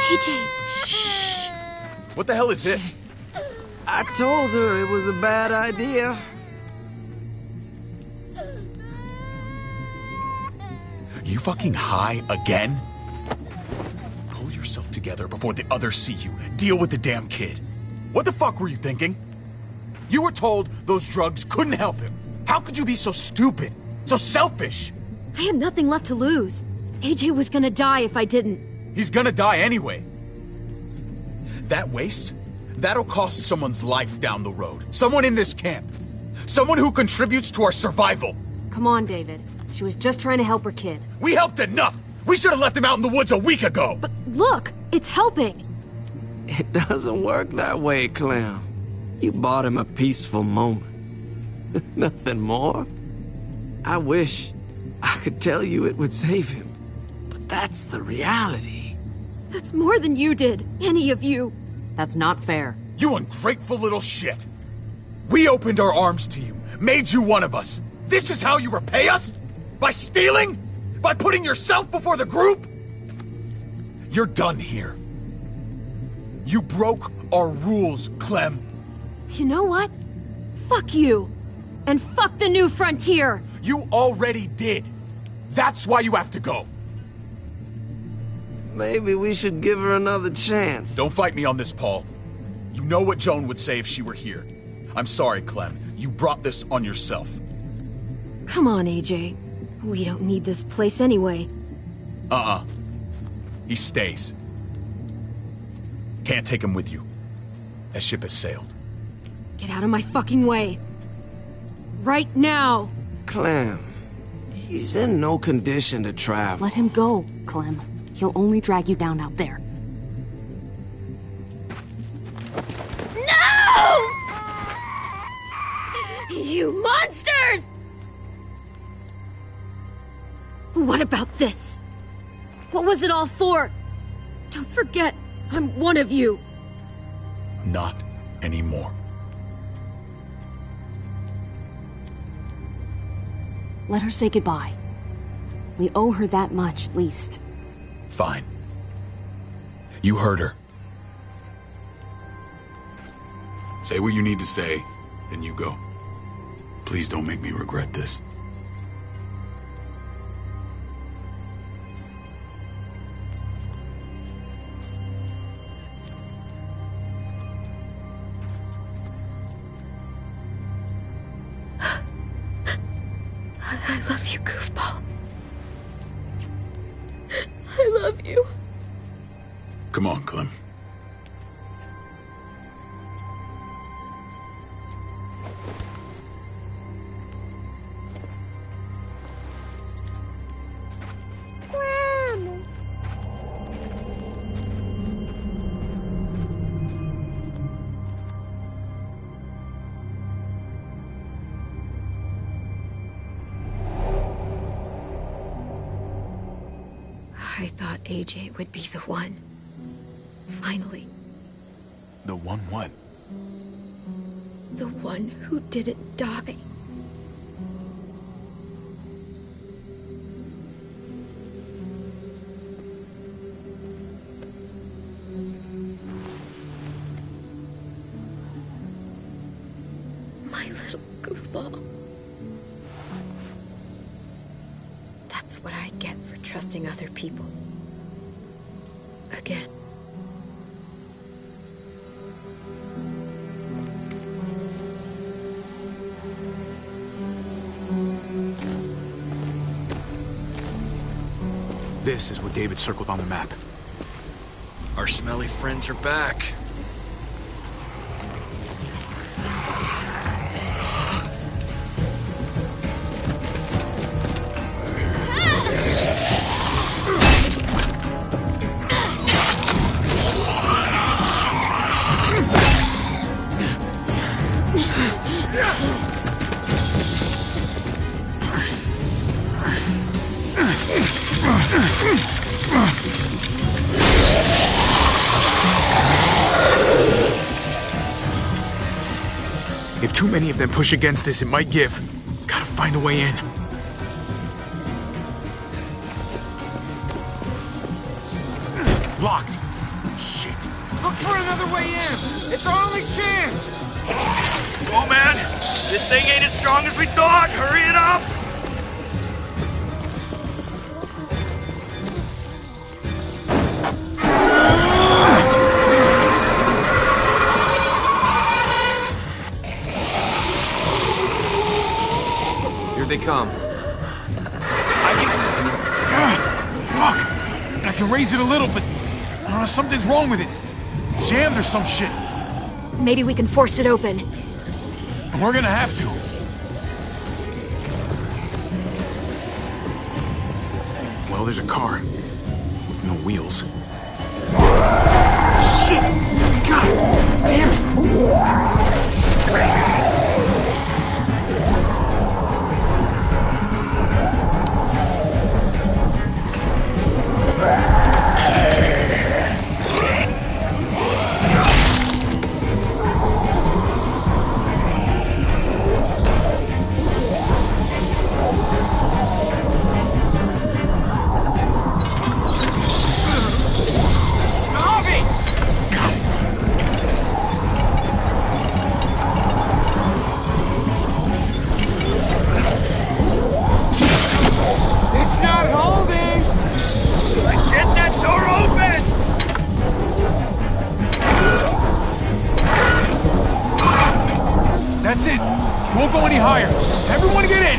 AJ, shh. What the hell is this? I told her it was a bad idea. You fucking high again? Pull yourself together before the others see you. Deal with the damn kid. What the fuck were you thinking? You were told those drugs couldn't help him. How could you be so stupid? So selfish? I had nothing left to lose. AJ was gonna die if I didn't. He's gonna die anyway. That waste? That'll cost someone's life down the road. Someone in this camp. Someone who contributes to our survival. Come on, David. She was just trying to help her kid. We helped enough! We should have left him out in the woods a week ago! But look, it's helping! It doesn't work that way, Clem. You bought him a peaceful moment. Nothing more. I wish I could tell you it would save him. But that's the reality. That's more than you did, any of you. That's not fair. You ungrateful little shit! We opened our arms to you, made you one of us. This is how you repay us? By stealing? By putting yourself before the group? You're done here. You broke our rules, Clem. You know what? Fuck you. And fuck the New Frontier. You already did. That's why you have to go. Maybe we should give her another chance. Don't fight me on this, Paul. You know what Joan would say if she were here. I'm sorry, Clem. You brought this on yourself. Come on, AJ. We don't need this place anyway. He stays. Can't take him with you. That ship has sailed. Get out of my fucking way. Right now. Clem, he's in no condition to travel. Let him go, Clem. He'll only drag you down out there. No! You monsters! What about this? What was it all for? Don't forget, I'm one of you. Not anymore. Let her say goodbye. We owe her that much, at least. Fine. You heard her. Say what you need to say, then you go. Please don't make me regret this. I love you, goofball. I love you. Come on, Clem. I thought AJ would be the one. Finally. The one what? The one who didn't die. My little goofball. That's what I get for trusting other people. Again. This is what David circled on the map. Our smelly friends are back. If too many of them push against this, it might give. Gotta find a way in. Locked. Shit. Look for another way in. It's our only chance. Oh, man. This thing ain't as strong as we thought. Hurry it up. They come. Fuck! I can raise it a little, but something's wrong with it. Jammed or some shit. Maybe we can force it open. We're gonna have to. Well, there's a car with no wheels. Shit! God damn it! higher! Everyone get in!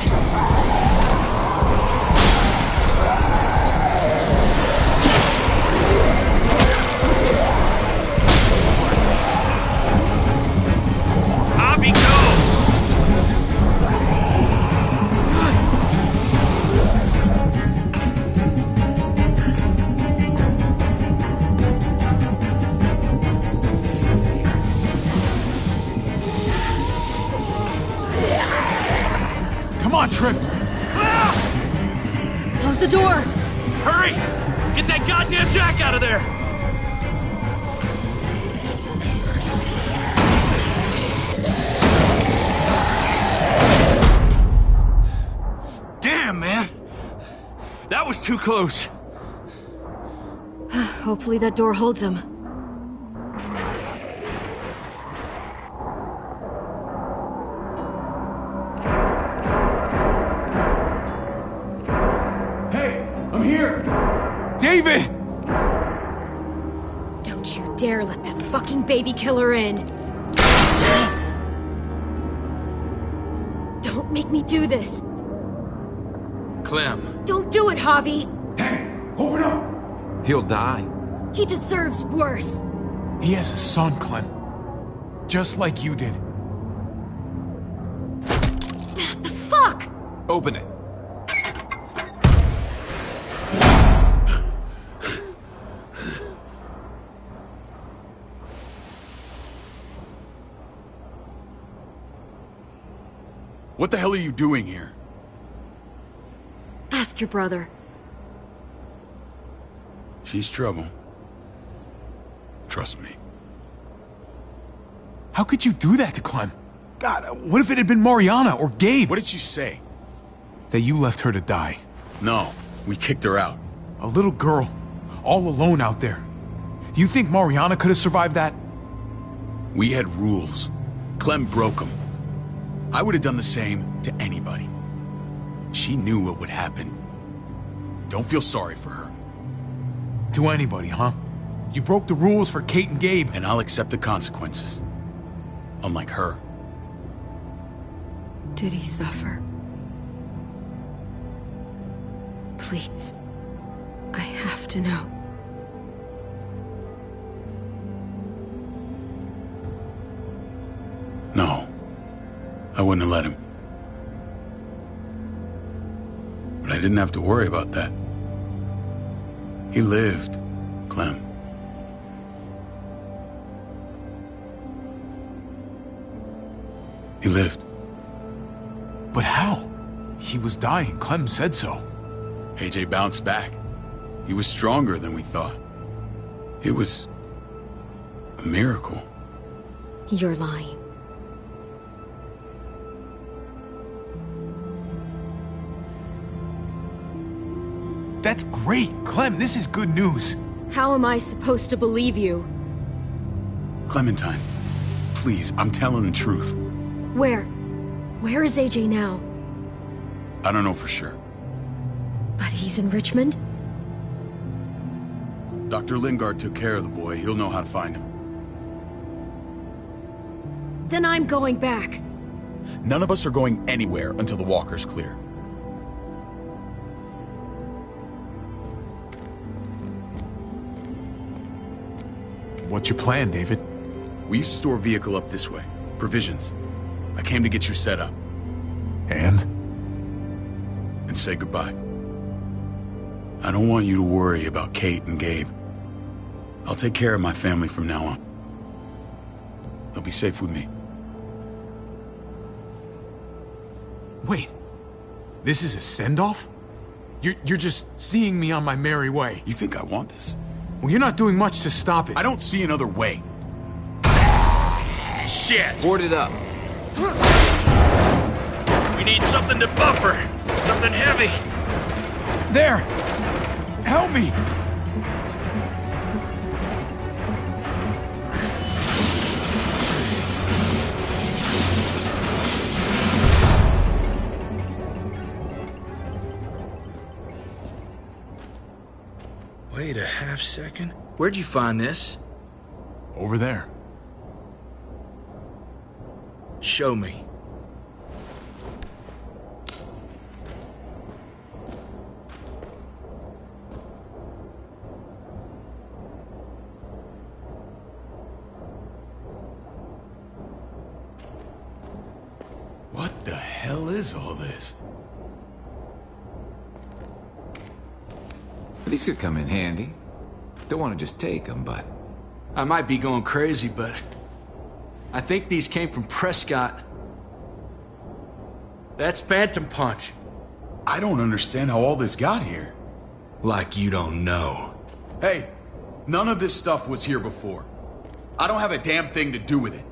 Javi, go! Come on, Tripp! Close the door! Hurry! Get that goddamn Jack out of there! Damn, man! That was too close. Hopefully that door holds him. Hey, I'm here! David! Don't you dare let that fucking baby killer in! Don't make me do this! Clem. Don't do it, Javi! Open up! He'll die. He deserves worse! He has a son, Clem. Just like you did. The fuck?! Open it. What the hell are you doing here? Ask your brother. She's trouble. Trust me. How could you do that to Clem? God, what if it had been Mariana or Gabe? What did she say? That you left her to die. No, we kicked her out. A little girl, all alone out there. Do you think Mariana could have survived that? We had rules. Clem broke them. I would have done the same to anybody. She knew what would happen. Don't feel sorry for her. To anybody, huh? You broke the rules for Kate and Gabe. And I'll accept the consequences. Unlike her. Did he suffer? Please. I have to know. No. I wouldn't have let him. But I didn't have to worry about that. He lived, Clem. He lived. But how? He was dying. Clem said so. AJ bounced back. He was stronger than we thought. It was a miracle. You're lying. That's great! Clem, this is good news! How am I supposed to believe you? Clementine, please, I'm telling the truth. Where? Where is AJ now? I don't know for sure. But he's in Richmond? Dr. Lingard took care of the boy. He'll know how to find him. Then I'm going back. None of us are going anywhere until the walker's clear. What's your plan, David? We used to store a vehicle up this way. Provisions. I came to get you set up. And? And say goodbye. I don't want you to worry about Kate and Gabe. I'll take care of my family from now on. They'll be safe with me. Wait. This is a send-off? You're just seeing me on my merry way. You think I want this? Well, you're not doing much to stop it. I don't see another way. Shit! Board it up. We need something to buffer. Something heavy. There! Help me! Wait a half second. Where'd you find this? Over there. Show me. hell is all this? These could come in handy. Don't want to just take them, but... I might be going crazy, but... I think these came from Prescott. That's Phantom Punch. I don't understand how all this got here. Like you don't know. Hey, none of this stuff was here before. I don't have a damn thing to do with it.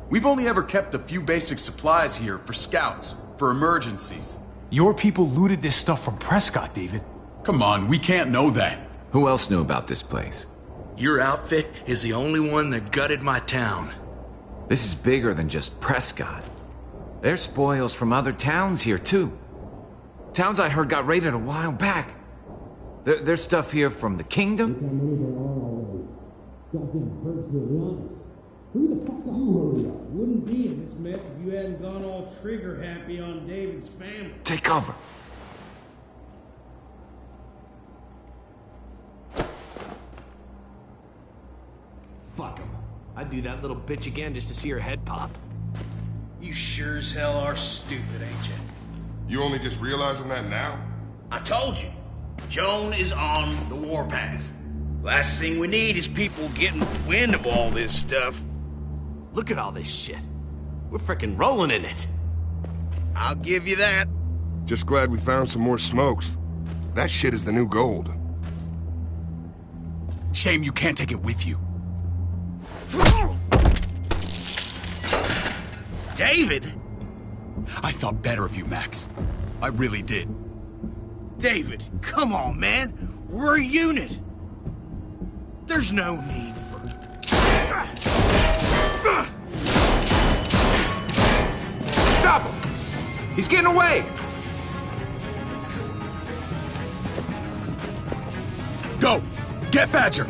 We've only ever kept a few basic supplies here for scouts, for emergencies. Your people looted this stuff from Prescott, David. Come on, we can't know that. Who else knew about this place? Your outfit is the only one that gutted my town. This is bigger than just Prescott. There's spoils from other towns here, too. Towns I heard got raided a while back. There's stuff here from the Kingdom. Goddamn hurts to be honest. Who the fuck are you? Wouldn't be in this mess if you hadn't gone all trigger happy on David's family. Take cover. Fuck him. I'd do that little bitch again just to see her head pop. You sure as hell are stupid, ain't you? You only just realizing that now? I told you. Joan is on the warpath. Last thing we need is people getting wind of all this stuff. Look at all this shit. We're frickin' rolling in it. I'll give you that. Just glad we found some more smokes. That shit is the new gold. Shame you can't take it with you. David? I thought better of you, Max. I really did. David, come on, man. We're a unit. There's no need for... Stop him! He's getting away! Go! Get Badger!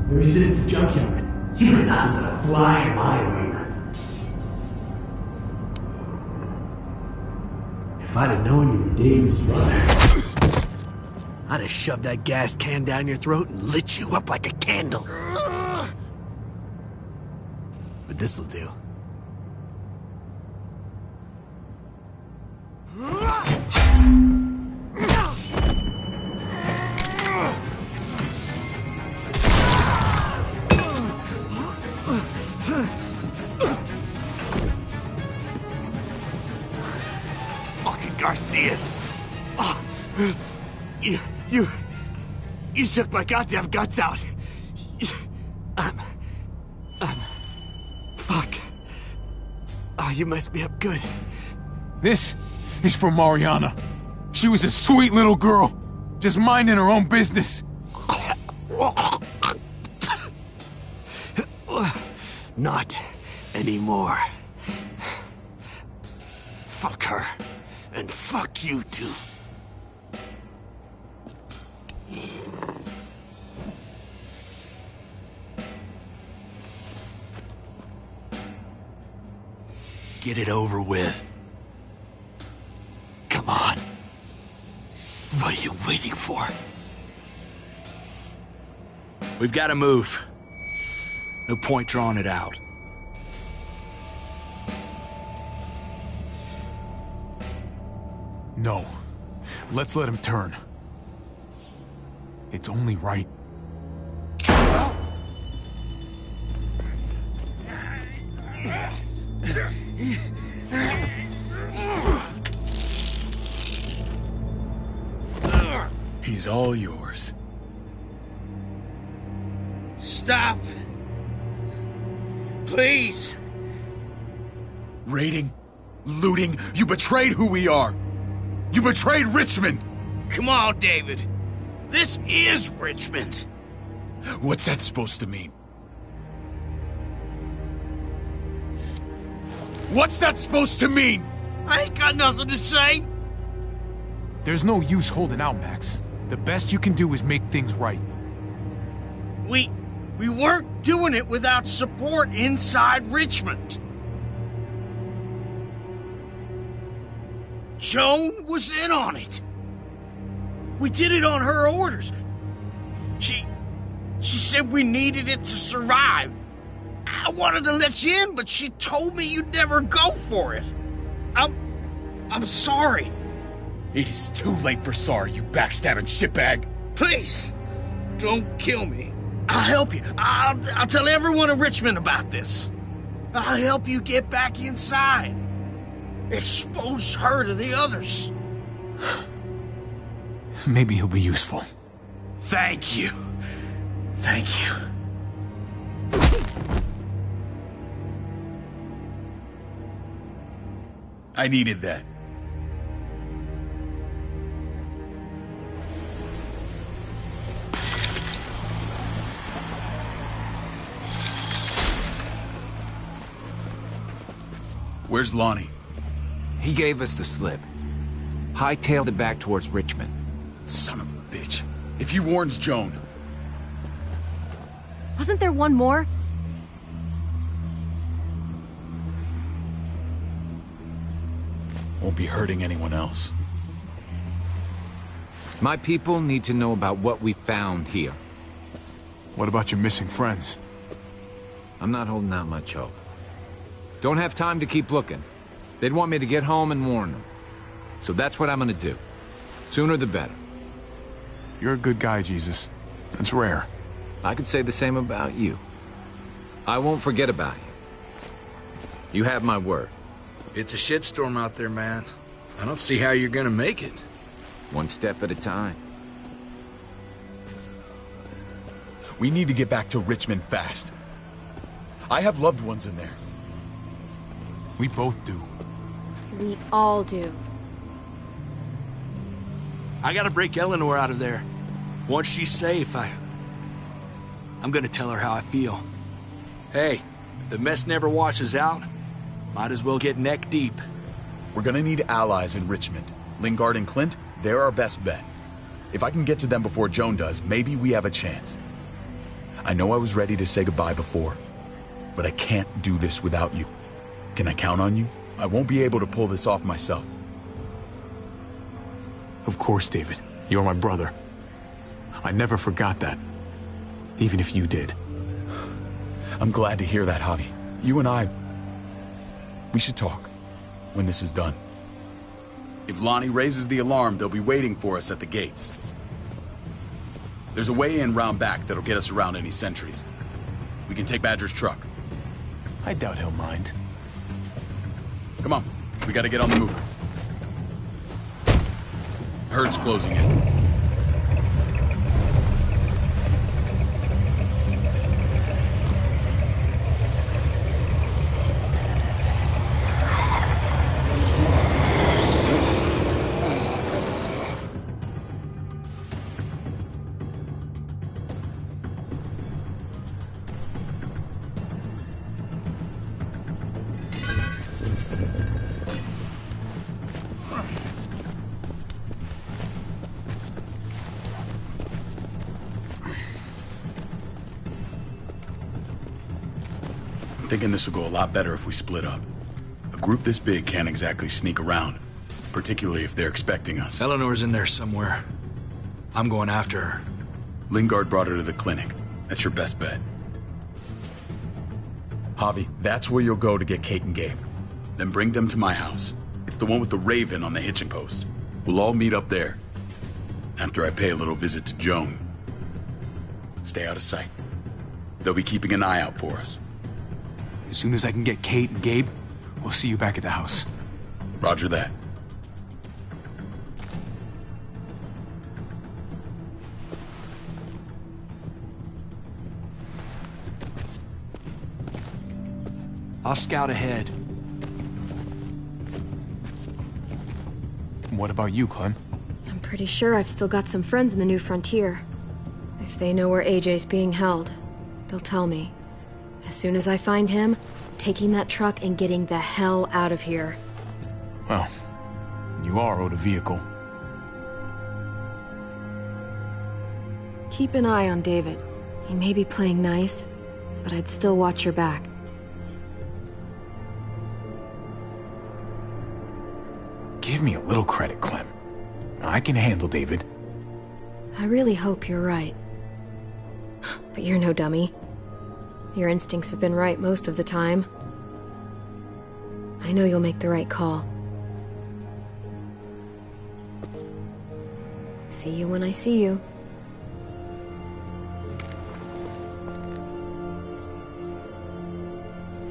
There he sits the junkyard. You're nothing but a fly in my arena. If I'd have known you were David's brother, I'd have shoved that gas can down your throat and lit you up like a candle. But this'll do. Garcias. Oh, you shook my goddamn guts out. Fuck. Oh, you messed me up good. This is for Mariana. She was a sweet little girl, just minding her own business. Not anymore. Fuck her. And fuck you too. Get it over with. Come on. What are you waiting for? We've got to move. No point drawing it out. No. Let's let him turn. It's only right. He's all yours. Stop! Please! Raiding, looting, you betrayed who we are! You betrayed Richmond! Come on, David. This is Richmond. What's that supposed to mean? What's that supposed to mean? I ain't got nothing to say. There's no use holding out, Max. The best you can do is make things right. We weren't doing it without support inside Richmond. Joan was in on it. We did it on her orders. She said we needed it to survive. I wanted to let you in, but she told me you'd never go for it. I'm sorry. It is too late for sorry, you backstabbing shitbag. Please, don't kill me. I'll help you. I'll tell everyone in Richmond about this. I'll help you get back inside. Expose her to the others. Maybe he'll be useful. Thank you. Thank you. I needed that. Where's Lonnie? He gave us the slip. Hightailed it back towards Richmond. Son of a bitch. If he warns Joan... Wasn't there one more? Won't be hurting anyone else. My people need to know about what we found here. What about your missing friends? I'm not holding out much hope. Don't have time to keep looking. They'd want me to get home and warn them. So that's what I'm gonna do. Sooner the better. You're a good guy, Jesus. That's rare. I could say the same about you. I won't forget about you. You have my word. It's a shitstorm out there, man. I don't see how you're gonna make it. One step at a time. We need to get back to Richmond fast. I have loved ones in there. We both do. We all do. I gotta break Eleanor out of there. Once she's safe, I'm gonna tell her how I feel. Hey, if the mess never washes out, might as well get neck deep. We're gonna need allies in Richmond. Lingard and Clint, they're our best bet. If I can get to them before Joan does, maybe we have a chance. I know I was ready to say goodbye before, but I can't do this without you. Can I count on you? I won't be able to pull this off myself. Of course, David. You're my brother. I never forgot that. Even if you did. I'm glad to hear that, Javi. You and I... we should talk. When this is done. If Lonnie raises the alarm, they'll be waiting for us at the gates. There's a way in round back that'll get us around any sentries. We can take Badger's truck. I doubt he'll mind. Come on, we gotta get on the move. Herd's closing in. I'm thinking this will go a lot better if we split up. A group this big can't exactly sneak around, particularly if they're expecting us. Eleanor's in there somewhere. I'm going after her. Lingard brought her to the clinic. That's your best bet. Javi, that's where you'll go to get Kate and Gabe. Then bring them to my house. It's the one with the Raven on the hitching post. We'll all meet up there. After I pay a little visit to Joan. Stay out of sight. They'll be keeping an eye out for us. As soon as I can get Kate and Gabe, we'll see you back at the house. Roger that. I'll scout ahead. What about you, Clem? I'm pretty sure I've still got some friends in the New Frontier. If they know where AJ's being held, they'll tell me. As soon as I find him, taking that truck and getting the hell out of here. Well, you are owed a vehicle. Keep an eye on David. He may be playing nice, but I'd still watch your back. Give me a little credit, Clem. I can handle David. I really hope you're right. But you're no dummy. Your instincts have been right most of the time. I know you'll make the right call. See you when I see you.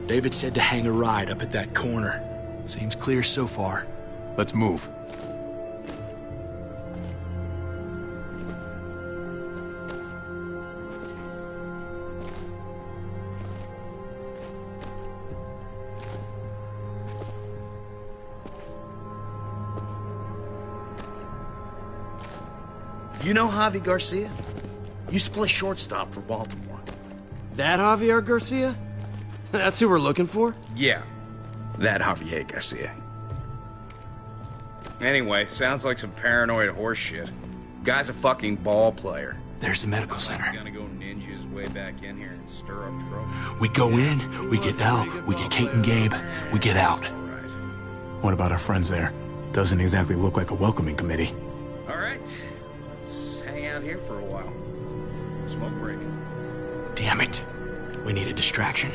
David said to hang a ride up at that corner. Seems clear so far. Let's move. You know Javi Garcia? Used to play shortstop for Baltimore. That Javier Garcia? That's who we're looking for? Yeah, that Javier Garcia. Anyway, sounds like some paranoid horse shit. Guy's a fucking ball player. There's the medical center. Gonna go ninja his way back in here and stir up trouble. We go in, we get Elle, we get Kate and Gabe, we get out. What about our friends there? Doesn't exactly look like a welcoming committee. All right, let's hang out here for a while. Smoke break. Damn it. We need a distraction.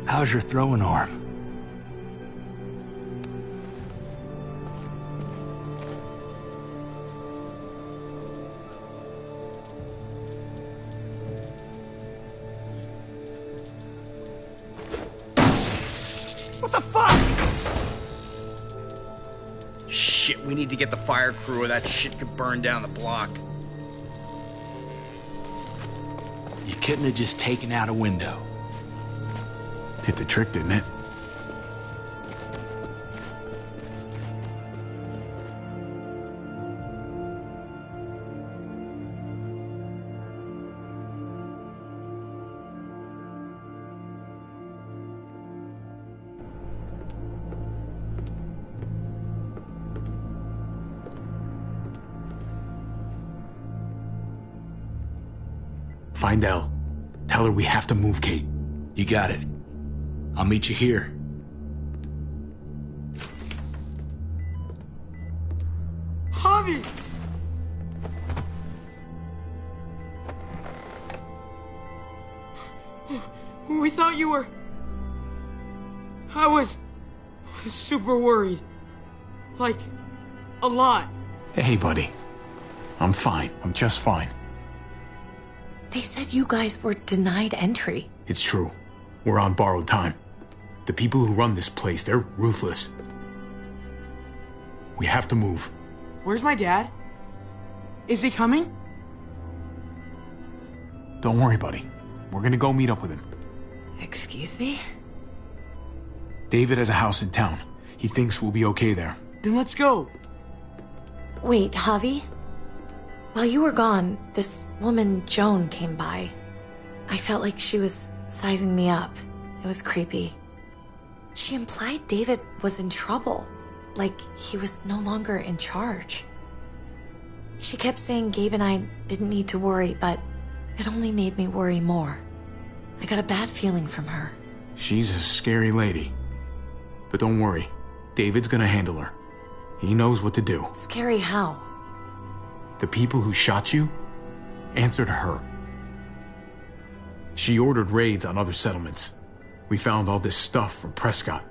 How's your throwing arm? What the fuck? Shit, we need to get the fire crew or that shit could burn down the block. You couldn't have just taken out a window. Did the trick, didn't it? Find Elle. Tell her we have to move Kate. You got it. I'll meet you here. Javi! We thought you were... I was super worried. Like, a lot. Hey, buddy. I'm fine. I'm just fine. They said you guys were denied entry. It's true. We're on borrowed time. The people who run this place, they're ruthless. We have to move. Where's my dad? Is he coming? Don't worry, buddy. We're gonna go meet up with him. Excuse me? David has a house in town. He thinks we'll be okay there. Then let's go. Wait, Javi? While you were gone, this woman, Joan, came by. I felt like she was sizing me up. It was creepy. She implied David was in trouble, like he was no longer in charge. She kept saying Gabe and I didn't need to worry, but It only made me worry more. I got a bad feeling from her. She's a scary lady. But don't worry, David's gonna handle her. He knows what to do. Scary how? The people who shot you answered her. She ordered raids on other settlements. We found all this stuff from Prescott.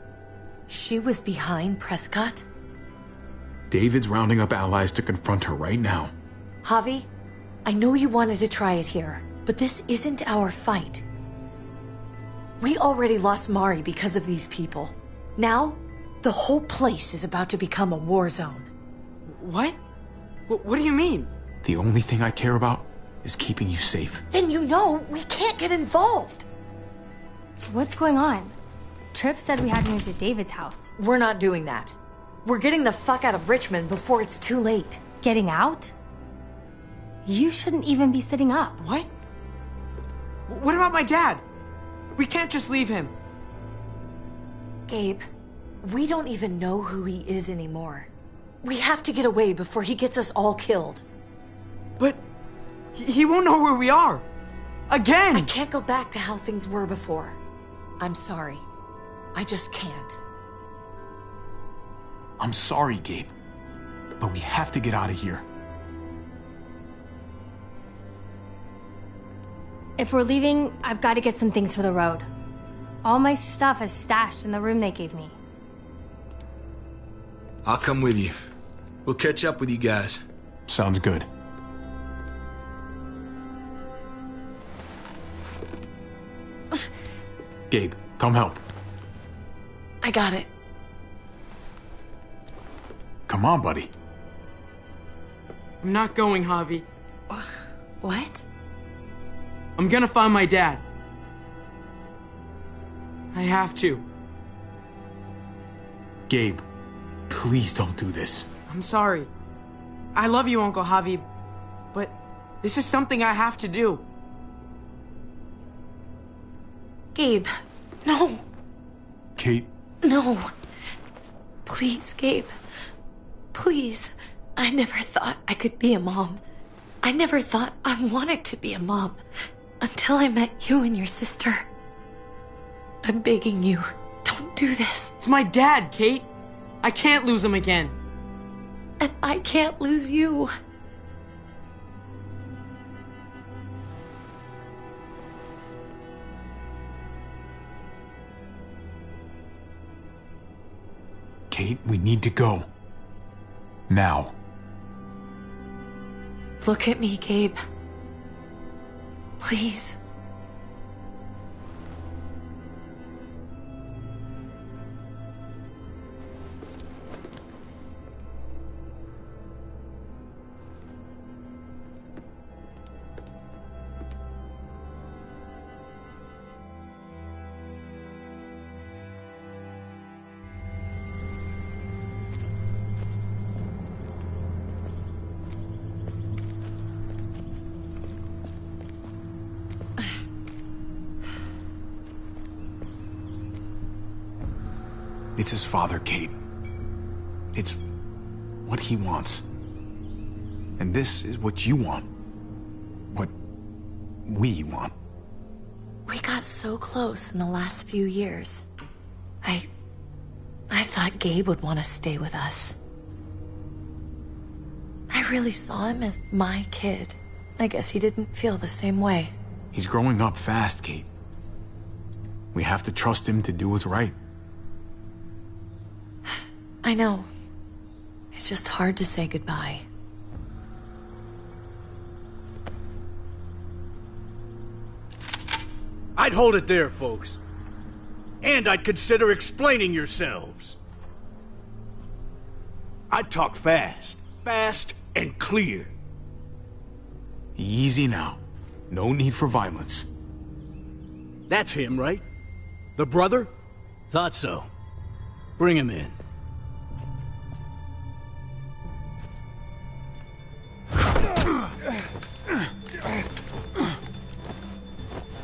She was behind Prescott? David's rounding up allies to confront her right now. Javi, I know you wanted to try it here, but this isn't our fight. We already lost Mari because of these people. Now, the whole place is about to become a war zone. What? What do you mean? The only thing I care about is keeping you safe. Then you know we can't get involved. What's going on? Tripp said we had to move to David's house. We're not doing that. We're getting the fuck out of Richmond before it's too late. Getting out? You shouldn't even be sitting up. What? What about my dad? We can't just leave him. Gabe, we don't even know who he is anymore. We have to get away before he gets us all killed. But he won't know where we are. Again! I can't go back to how things were before. I'm sorry. I just can't. I'm sorry, Gabe. But we have to get out of here. If we're leaving, I've got to get some things for the road. All my stuff is stashed in the room they gave me. I'll come with you. We'll catch up with you guys. Sounds good. Gabe, come help. I got it. Come on, buddy. I'm not going, Javi. What? I'm gonna find my dad. I have to. Gabe, please don't do this. I'm sorry. I love you, Uncle Javi, but this is something I have to do. Gabe, no. Kate. No. Please, Gabe. Please. I never thought I could be a mom. I never thought I wanted to be a mom. Until I met you and your sister. I'm begging you, don't do this. It's my dad, Kate. I can't lose him again. And I can't lose you. Kate, we need to go. Now. Look at me, Gabe. Please. It's his father, Kate. It's what he wants. And this is what you want. What we want. We got so close in the last few years. I thought Gabe would want to stay with us. I really saw him as my kid. I guess he didn't feel the same way. He's growing up fast, Kate. We have to trust him to do what's right. I know. It's just hard to say goodbye. I'd hold it there, folks. And I'd consider explaining yourselves. I'd talk fast. Fast and clear. Easy now. No need for violence. That's him, right? The brother? Thought so. Bring him in.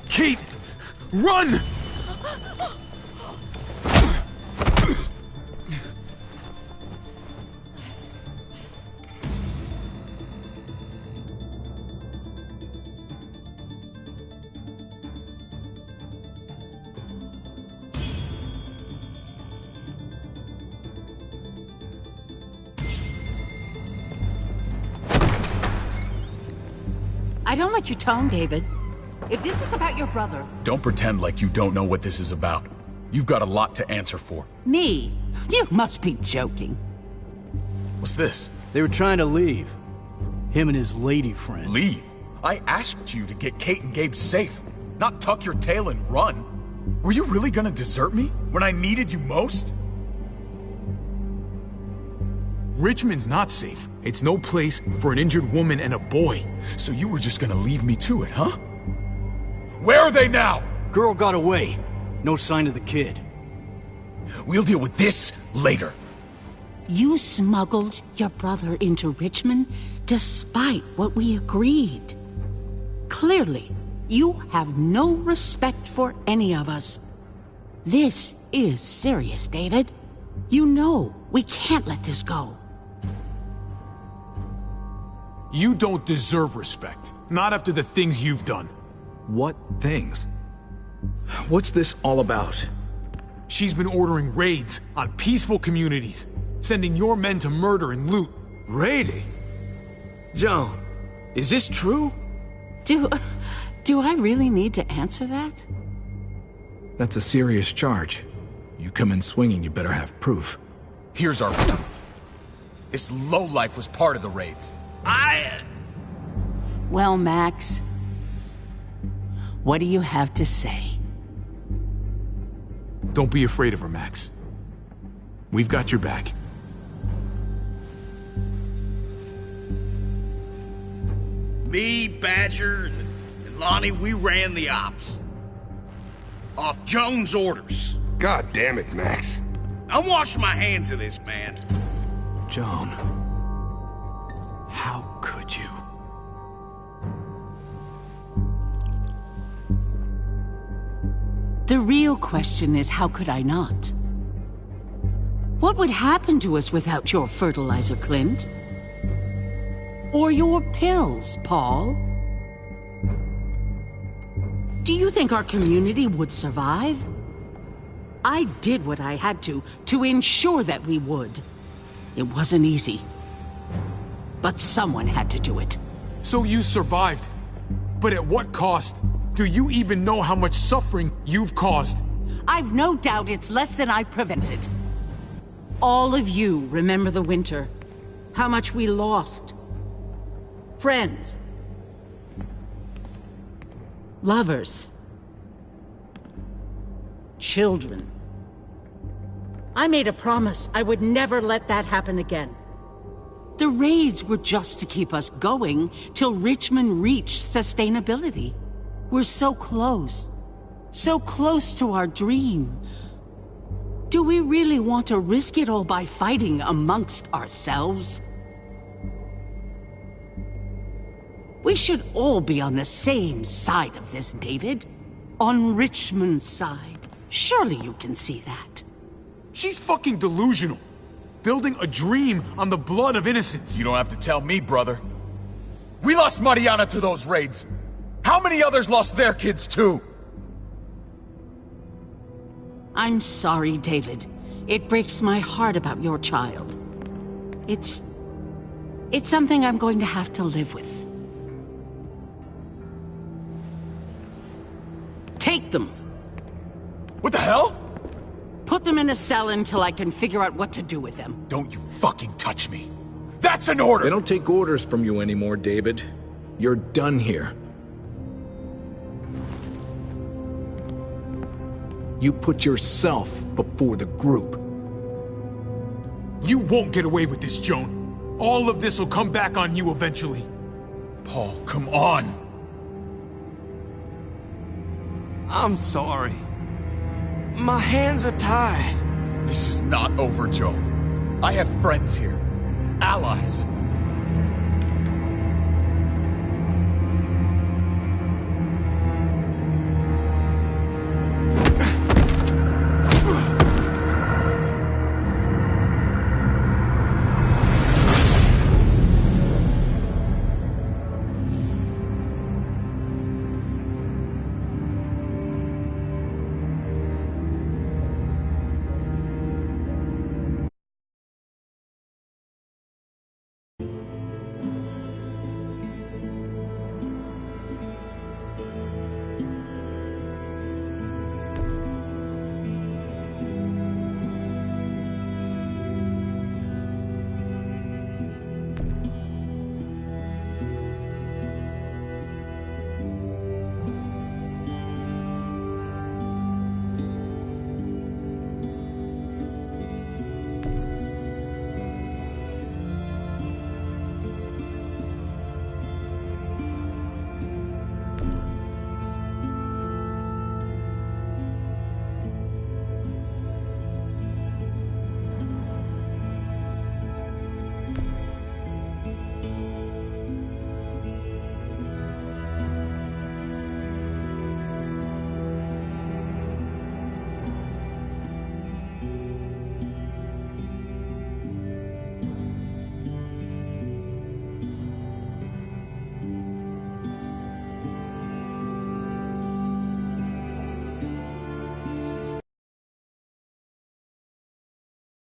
Kate! Run! I don't like your tone, David. If this is about your brother... Don't pretend like you don't know what this is about. You've got a lot to answer for. Me? You must be joking. What's this? They were trying to leave. Him and his lady friend. Leave? I asked you to get Kate and Gabe safe, not tuck your tail and run. Were you really gonna desert me when I needed you most? Richmond's not safe. It's no place for an injured woman and a boy. So you were just gonna leave me to it, huh? Where are they now? Girl got away. No sign of the kid. We'll deal with this later. You smuggled your brother into Richmond despite what we agreed. Clearly, you have no respect for any of us. This is serious, David. You know we can't let this go. You don't deserve respect. Not after the things you've done. What things? What's this all about? She's been ordering raids on peaceful communities, sending your men to murder and loot. Raiding? Joan, is this true? Do I really need to answer that? That's a serious charge. You come in swinging, you better have proof. Here's our proof. This lowlife was part of the raids. Well, Max, what do you have to say? Don't be afraid of her, Max. We've got your back. Me, Badger, and Lonnie, we ran the ops. Off Joan's orders. God damn it, Max. I'm washing my hands of this, man. Joan. How could you? The real question is, how could I not? What would happen to us without your fertilizer, Clint? Or your pills, Paul? Do you think our community would survive? I did what I had to ensure that we would. It wasn't easy. But someone had to do it. So you survived. But at what cost? Do you even know how much suffering you've caused? I've no doubt it's less than I've prevented. All of you remember the winter. How much we lost. Friends. Lovers. Children. I made a promise I would never let that happen again. The raids were just to keep us going till Richmond reached sustainability. We're so close to our dream. Do we really want to risk it all by fighting amongst ourselves? We should all be on the same side of this, David. On Richmond's side. Surely you can see that. She's fucking delusional. Building a dream on the blood of innocents. You don't have to tell me, brother. We lost Mariana to those raids. How many others lost their kids too? I'm sorry, David. It breaks my heart about your child. It's something I'm going to have to live with. Take them. What the hell? Put them in a cell until I can figure out what to do with them. Don't you fucking touch me. That's an order! They don't take orders from you anymore, David. You're done here. You put yourself before the group. You won't get away with this, Joan. All of this will come back on you eventually. Paul, come on. I'm sorry. My hands are tied. This is not over, Joan. I have friends here. Allies.